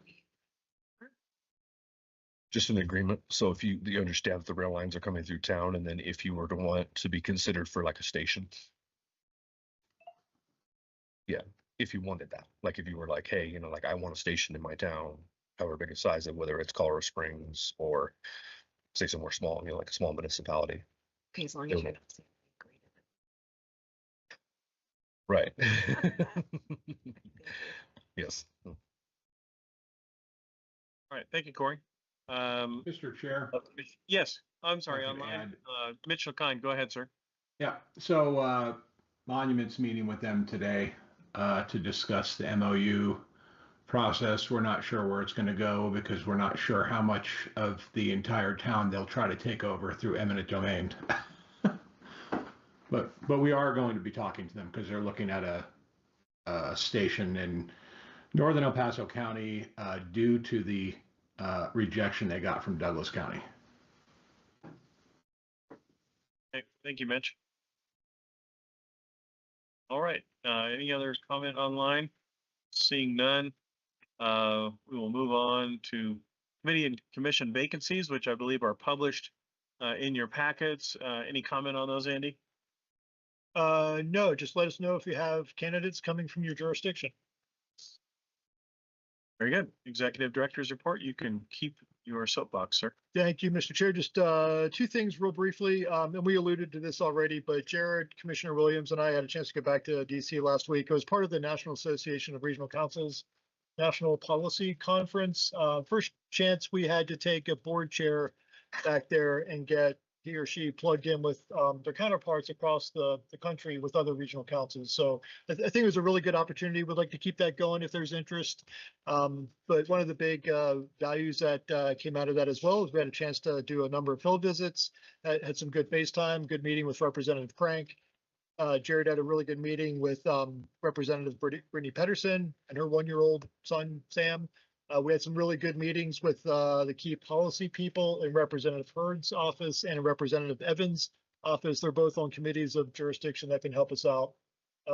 Just an agreement. So if you understand that the rail lines are coming through town, and then if you were to want to be considered for like a station. Yeah, if you wanted that, like if you were like, hey, like I want a station in my town, however big a size of, whether it's Colorado Springs or say somewhere small, like a small municipality. Okay, as long as you're not saying Right. Yes. All right. Thank you, Corey. Mr. Chair. Yes, I'm sorry, I can online. Mitchell Kine, go ahead, sir. Yeah, so Monuments meeting with them today to discuss the MOU process. We're not sure where it's going to go because we're not sure how much of the entire town they'll try to take over through eminent domain. But we are going to be talking to them because they're looking at a station in northern El Paso County due to the rejection they got from Douglas County. Okay, thank you, Mitch. All right. Any other comment online? Seeing none, we will move on to committee and commission vacancies, which I believe are published in your packets. Any comment on those, Andy? No, just let us know if you have candidates coming from your jurisdiction. Very good. Executive Director's report. You can keep your soapbox, sir. Thank you, Mr. Chair. Just two things real briefly, and we alluded to this already, but Jared, Commissioner Williams, and I had a chance to get back to DC last week. I was part of the National Association of Regional Councils National Policy Conference. First chance we had to take a board chair back there and get he or she plugged in with their counterparts across the country with other regional councils. So I think it was a really good opportunity. We'd like to keep that going if there's interest. But one of the big values that came out of that as well is we had a chance to do a number of field visits, had some good FaceTime, good meeting with Representative Crank. Jared had a really good meeting with Representative Brittany Pedersen and her 1-year-old son, Sam. We had some really good meetings with the key policy people in Representative Hurd's office and Representative Evans' office. They're both on committees of jurisdiction that can help us out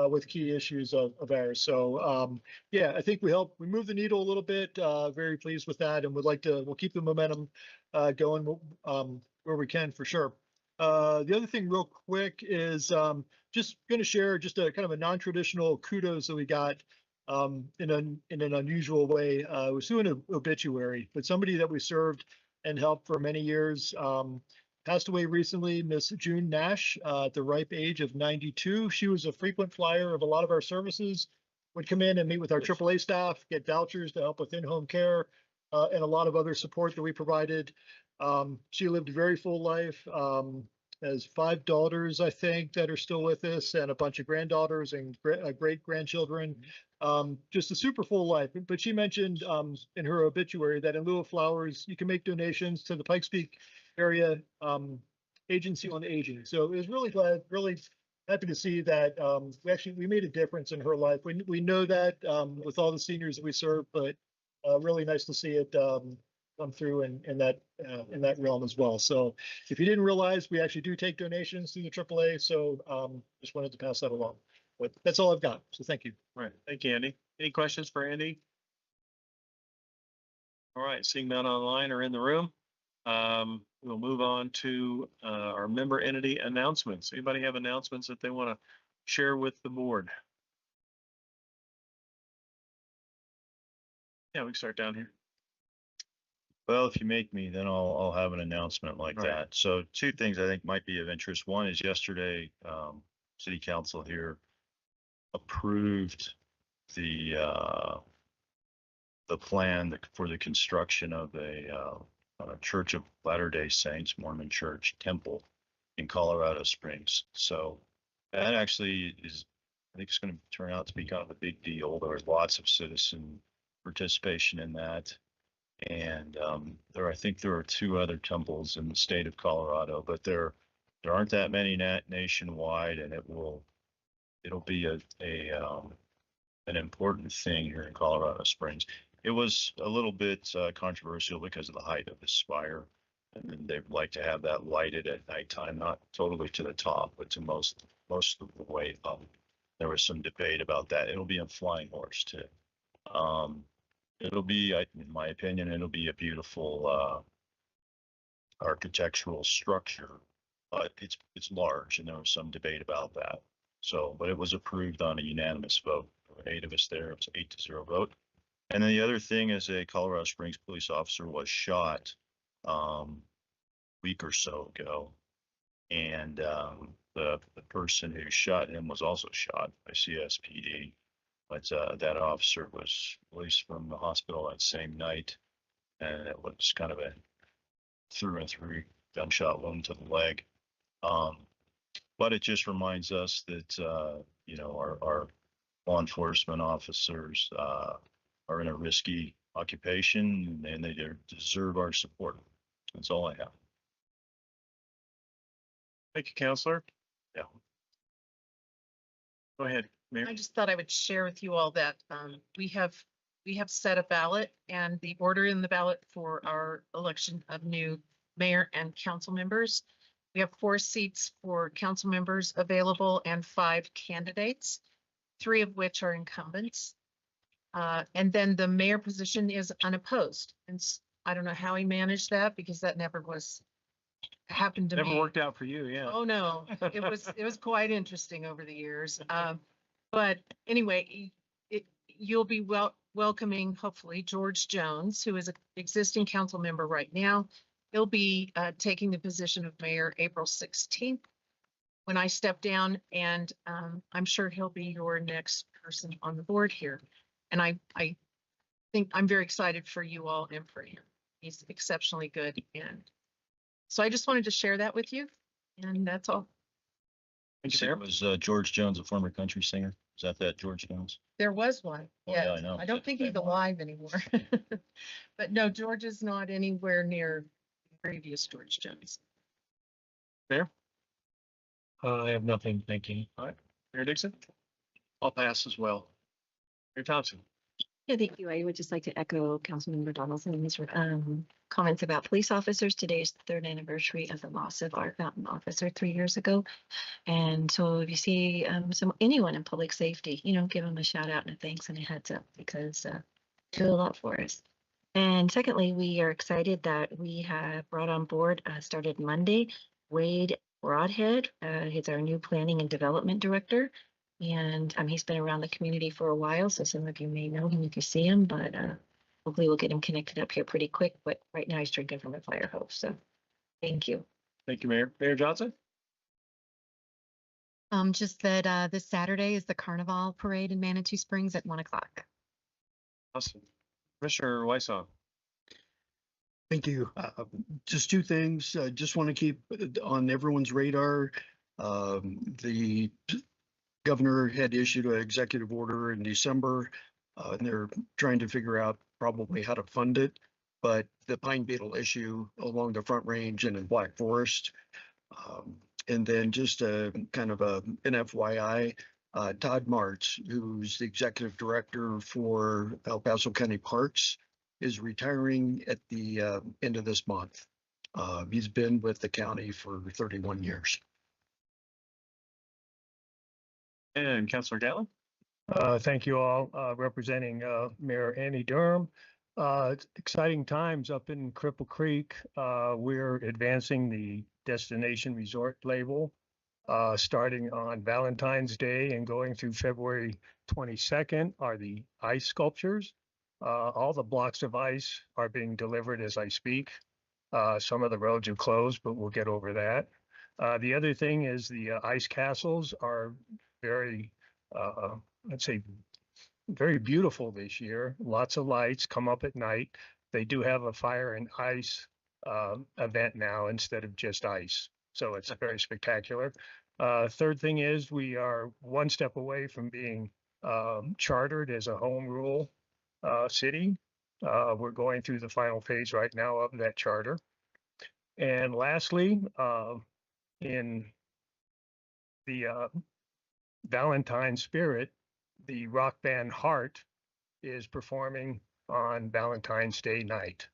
with key issues of ours. So yeah, I think we move the needle a little bit. Very pleased with that, and we'll keep the momentum going where we can for sure. The other thing real quick is just going to share just a kind of a non-traditional kudos that we got in an unusual way. I was doing an obituary, but somebody that we served and helped for many years passed away recently, Miss June Nash, at the ripe age of 92. She was a frequent flyer of a lot of our services, would come in and meet with our AAA staff, get vouchers to help with in-home care, and a lot of other support that we provided. She lived a very full life, has 5 daughters, I think, that are still with us, and a bunch of granddaughters and great grandchildren. Just a super full life. But she mentioned in her obituary that in lieu of flowers, you can make donations to the Pikes Peak area Agency on Aging. So it was really happy to see that we made a difference in her life. We know that with all the seniors that we serve, but really nice to see it come through in that realm as well. So if you didn't realize, we actually do take donations through the AAA. So just wanted to pass that along. But that's all I've got. So thank you. All right. Thank you, Andy. Any questions for Andy? All right. Seeing none online or in the room, we'll move on to our member entity announcements. Anybody have announcements that they want to share with the board? Yeah, we can start down here. Well, if you make me, then I'll have an announcement like All right. that. So 2 things I think might be of interest. One is yesterday, city council here approved the plan for the construction of a Church of Latter-day Saints Mormon Church temple in Colorado Springs. So that actually is, I think it's going to turn out to be kind of a big deal. There was lots of citizen participation in that. And I think there are 2 other temples in the state of Colorado, but there aren't that many nationwide, and it'll be an important thing here in Colorado Springs. It was a little bit controversial because of the height of the spire, and then they'd like to have that lighted at nighttime, not totally to the top, but to most of the way up. There was some debate about that. It'll be a flying horse too. It'll be, in my opinion, it'll be a beautiful architectural structure, but it's large, and there was some debate about that. So, but it was approved on a unanimous vote. There were 8 of us there. It was 8-0 vote. And then the other thing is a Colorado Springs police officer was shot a week or so ago, and the person who shot him was also shot by CSPD. But that officer was released from the hospital that same night, and it was kind of a through and through gunshot wound to the leg. But it just reminds us that our law enforcement officers are in a risky occupation, and they deserve our support. That's all I have. Thank you, Counselor. Yeah. Go ahead, Mayor. I just thought I would share with you all that we have set a ballot, and the order in the ballot for our election of new mayor and council members. We have 4 seats for council members available and 5 candidates, 3 of which are incumbents. And then the mayor position is unopposed. And I don't know how he managed that, because that never happened to me. Never worked out for you, yeah. Oh, no, it was quite interesting over the years. But anyway, you'll be welcoming, hopefully, George Jones, who is an existing council member right now. He'll be taking the position of mayor April 16th when I step down, and I'm sure he'll be your next person on the board here. And I think I'm very excited for you all and for him. He's exceptionally good. And so I just wanted to share that with you, and that's all. Was George Jones a former country singer? Is that George Jones? There was one. Oh, Yes. yeah, I know. I don't think he's alive anymore. But no, George is not anywhere near previous George Jones. Mayor? I have nothing. Thank you. All right. Mayor Dixon? I'll pass as well. Mayor Thompson? Yeah, thank you. I would just like to echo Councilmember Donaldson's comments about police officers. Today is the 3rd anniversary of the loss of our fountain officer 3 years ago. And so if you see anyone in public safety, give them a shout out and a thanks and a heads up because do a lot for us. And secondly, we are excited that we have brought on board, started Monday, Wade Broadhead. He's our new planning and development director. And he's been around the community for a while, so some of you may know him if you see him, but hopefully we'll get him connected up here pretty quick. But right now he's drinking from a fire hose. So thank you. Thank you, Mayor. Mayor Johnson? Just that this Saturday is the Carnival Parade in Manitou Springs at 1 o'clock. Awesome. Commissioner Wysong? Thank you. Just two things. I just want to keep on everyone's radar. The governor had issued an executive order in December, and they're trying to figure out probably how to fund it. But the pine beetle issue along the Front Range and in Black Forest. And then just a kind of an FYI, Todd Martz, who's the executive director for El Paso County Parks, is retiring at the end of this month. He's been with the county for 31 years. And Councilor Gatlin? Thank you all, representing Mayor Annie Durham. It's exciting times up in Cripple Creek. We're advancing the destination resort label, starting on Valentine's Day and going through February 22nd are the ice sculptures. All the blocks of ice are being delivered as I speak. Some of the roads are closed, but we'll get over that. The other thing is the ice castles are very, let's say, very beautiful this year. Lots of lights come up at night. They do have a fire and ice event now instead of just ice. So it's very spectacular. Third thing is we are one step away from being chartered as a home rule city. We're going through the final phase right now of that charter. And lastly, in the Valentine spirit, the rock band Heart is performing on Valentine's Day night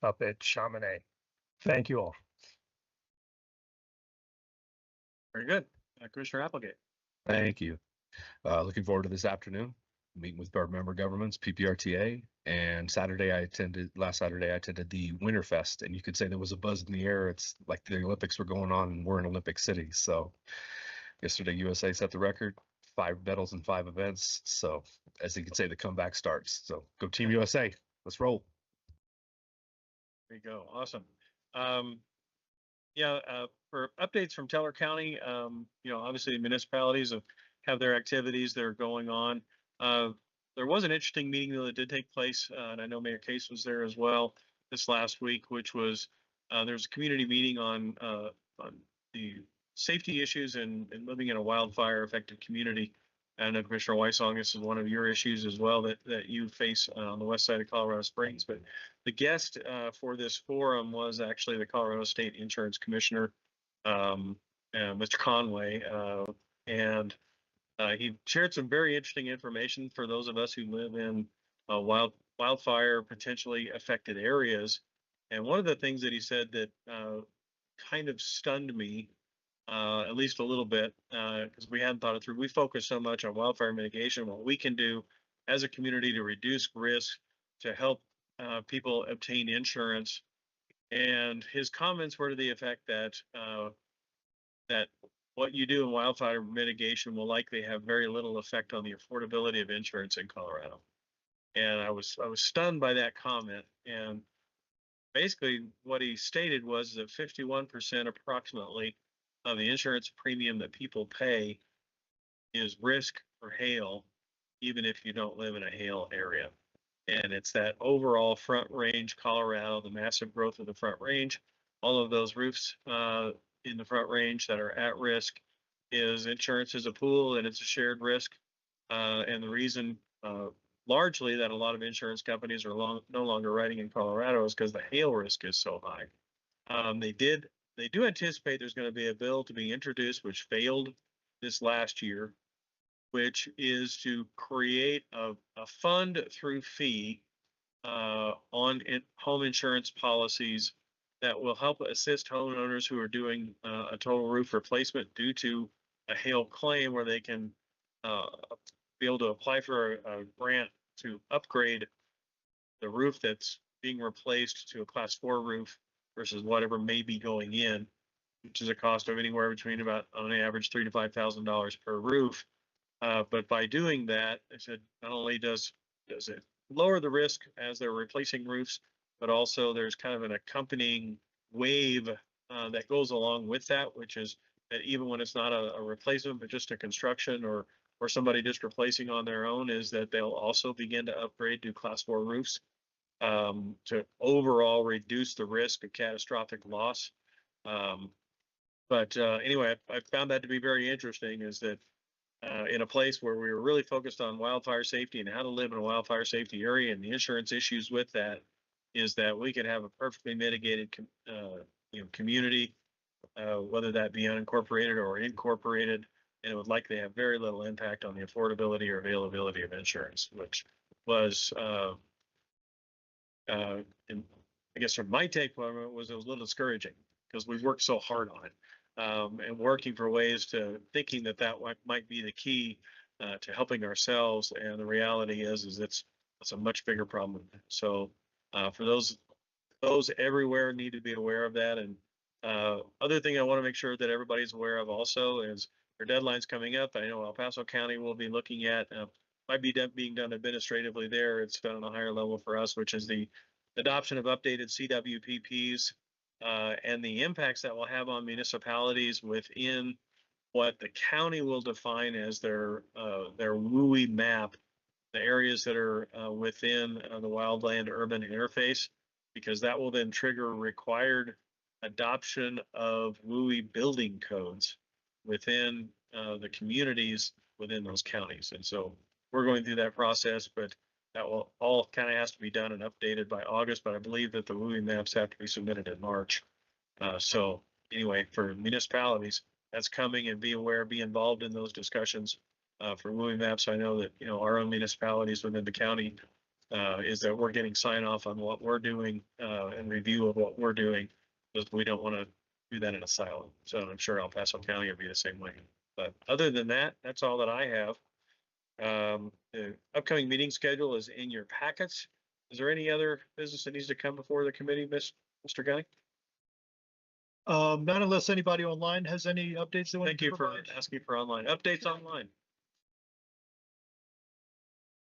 up at Chamonix. Thank you all. Very good. Commissioner Applegate? Thank you. Looking forward to this afternoon, meeting with our member governments, PPRTA, and last Saturday I attended the Winterfest, and you could say there was a buzz in the air. It's like the Olympics were going on and we're an Olympic city. So yesterday, USA set the record, 5 medals in 5 events. So as you can say, the comeback starts. So go Team USA. Let's roll. There you go. Awesome. For updates from Teller County, obviously municipalities have their activities that are going on. There was an interesting meeting though that did take place, and I know Mayor Case was there as well this last week, which was there's a community meeting on the safety issues and living in a wildfire affected community. And Commissioner Wysong, this is one of your issues as well that you face on the west side of Colorado Springs. But the guest for this forum was actually the Colorado State Insurance Commissioner, Mr. Conway, and he shared some very interesting information for those of us who live in wildfire potentially affected areas. And one of the things that he said that kind of stunned me, at least a little bit, because we hadn't thought it through. We focus so much on wildfire mitigation, what we can do as a community to reduce risk, to help people obtain insurance. And his comments were to the effect that that what you do in wildfire mitigation will likely have very little effect on the affordability of insurance in Colorado. And I was stunned by that comment. And basically what he stated was that 51% approximately of the insurance premium that people pay is risk for hail, even if you don't live in a hail area. And it's that overall Front Range Colorado, the massive growth of the Front Range, all of those roofs in the Front Range that are at risk, is insurance is a pool and it's a shared risk. And the reason largely that a lot of insurance companies are no longer writing in Colorado is because the hail risk is so high. They do anticipate there's going to be a bill to be introduced, which failed this last year, which is to create a fund through fee home insurance policies that will help assist homeowners who are doing a total roof replacement due to a hail claim, where they can be able to apply for a grant to upgrade the roof that's being replaced to a class 4 roof versus whatever may be going in, which is a cost of anywhere between about, on average, $3,000 to $5,000 per roof. But by doing that, I said, not only does it lower the risk as they're replacing roofs, but also there's kind of an accompanying wave that goes along with that, which is that even when it's not a replacement, but just a construction or somebody just replacing on their own, is that they'll also begin to upgrade to class 4 roofs to overall reduce the risk of catastrophic loss. But anyway, I found that to be very interesting, is that in a place where we were really focused on wildfire safety and how to live in a wildfire safety area and the insurance issues with that, is that we could have a perfectly mitigated community, whether that be unincorporated or incorporated, and it would likely have very little impact on the affordability or availability of insurance, which was, and I guess from my take from it, was a little discouraging because we worked so hard on it. And working for ways to thinking that might be the key to helping ourselves. And the reality is it's a much bigger problem. So for those everywhere need to be aware of that. And other thing I want to make sure that everybody's aware of also is their deadline's coming up. I know El Paso County will be looking at, might be being done administratively there. It's done on a higher level for us, which is the adoption of updated CWPPs. And the impacts that will have on municipalities within what the county will define as their WUI map, the areas that are within the wildland urban interface, because that will then trigger required adoption of WUI building codes within the communities within those counties. And so we're going through that process, but that will all kind of has to be done and updated by August, but I believe that the WUI maps have to be submitted in March. So anyway, for municipalities, that's coming, and be aware, be involved in those discussions for WUI maps. I know that, our own municipalities within the county is that we're getting sign off on what we're doing and review of what we're doing, because we don't want to do that in a silo. So I'm sure El Paso County will be the same way. But other than that, that's all that I have. The upcoming meeting schedule is in your packets. Is there any other business that needs to come before the committee, Mr. Gunning? Not unless anybody online has any updates they want Thank to you for provide. asking for online updates online.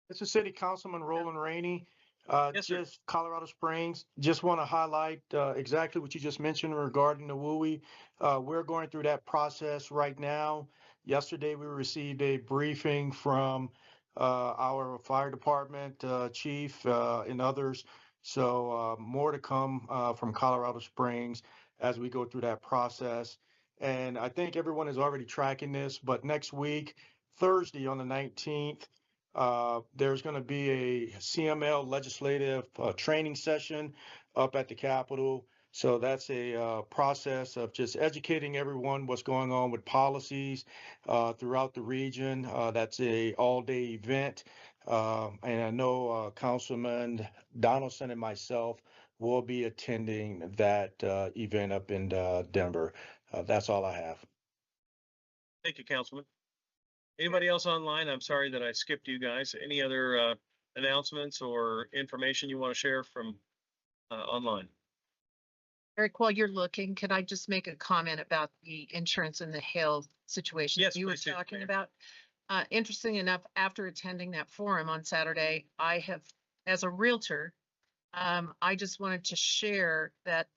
This is City Councilman Roland Rainey. Yes, sir. Just Colorado Springs. Just want to highlight exactly what you just mentioned regarding the WUI. We're going through that process right now. Yesterday, we received a briefing from our fire department chief and others. So more to come from Colorado Springs as we go through that process. And I think everyone is already tracking this, but next week, Thursday on the 19th, there's going to be a CML legislative training session up at the Capitol. So that's a process of just educating everyone what's going on with policies throughout the region. That's a all-day event. And I know Councilman Donaldson and myself will be attending that event up in Denver. That's all I have. Thank you, Councilman. Anybody else online? I'm sorry that I skipped you guys. Any other announcements or information you want to share from online? Eric, while you're looking, can I just make a comment about the insurance and the hail situation Yes, you were please do, talking ma'am. about? Interesting enough, after attending that forum on Saturday, I have, as a realtor, I just wanted to share that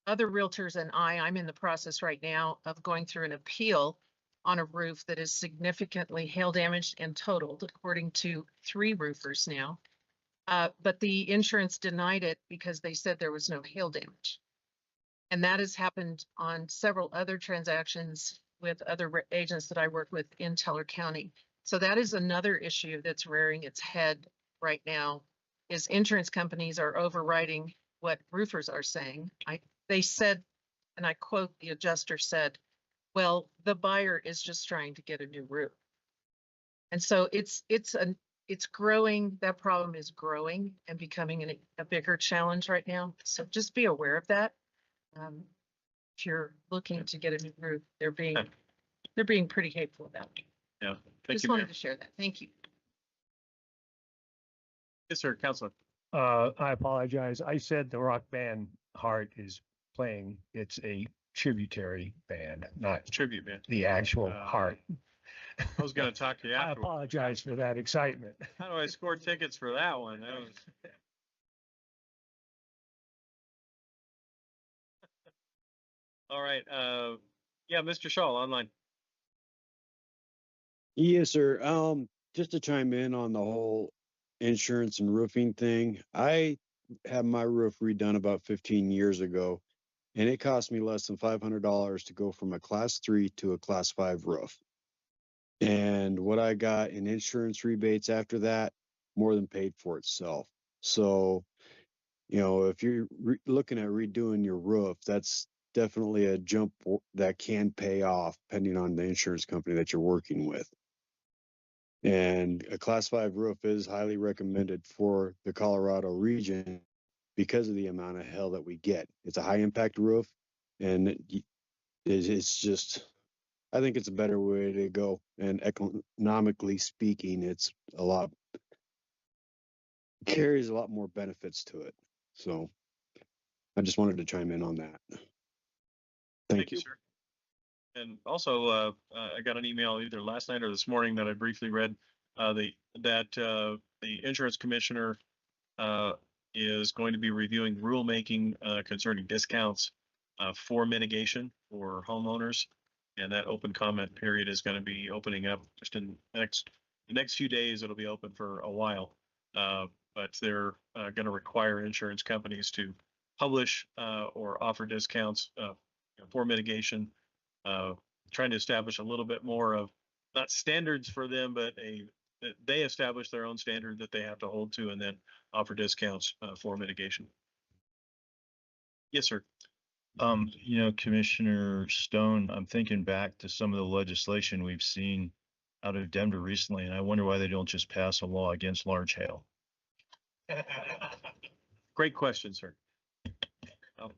other realtors and I'm in the process right now of going through an appeal on a roof that is significantly hail damaged and totaled, according to 3 roofers now. But the insurance denied it because they said there was no hail damage. And that has happened on several other transactions with other agents that I work with in Teller County. So that is another issue that's rearing its head right now, is insurance companies are overriding what roofers are saying. They said, and I quote, the adjuster said, well, the buyer is just trying to get a new roof. And so it's growing, that problem is growing and becoming a bigger challenge right now. So just be aware of that. If you're looking to get a new roof, they're being pretty hateful about it. Yeah. Thank Just you, wanted Mayor. to share that. Thank you. Yes, sir, Counselor. I apologize. I said the rock band Heart is playing. It's a tributary band, not Tribute, man. the actual Heart. I was gonna talk to you I afterwards. apologize for that excitement. How do I score tickets for that one? That was. All right, yeah, Mr. Shaw, online. Yes, sir. Just to chime in on the whole insurance and roofing thing, I had my roof redone about 15 years ago, and it cost me less than $500 to go from a class 3 to a class 5 roof. And what I got in insurance rebates after that more than paid for itself. So, if you're looking at redoing your roof, that's definitely a jump that can pay off depending on the insurance company that you're working with. And a class 5 roof is highly recommended for the Colorado region because of the amount of hail that we get. It's a high impact roof, and it's just, I think it's a better way to go. And economically speaking, it's carries a lot more benefits to it. So I just wanted to chime in on that. Thank you. Sir. And also, I got an email either last night or this morning that I briefly read, that the insurance commissioner is going to be reviewing rulemaking concerning discounts for mitigation for homeowners. And that open comment period is going to be opening up just in the next few days. It'll be open for a while, but they're going to require insurance companies to publish or offer discounts for mitigation, trying to establish a little bit more of not standards for them, but they establish their own standard that they have to hold to and then offer discounts for mitigation. Yes, sir. Commissioner Stone, I'm thinking back to some of the legislation we've seen out of Denver recently, and I wonder why they don't just pass a law against large hail. Great question, sir.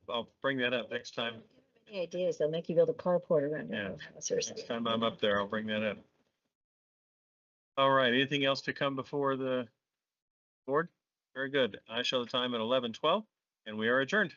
I'll bring that up next time. Any ideas, they'll make you build a carport around your Yeah. house or something. Next time I'm up there, I'll bring that up. All right, anything else to come before the board? Very good. I show the time at 11:12, and we are adjourned.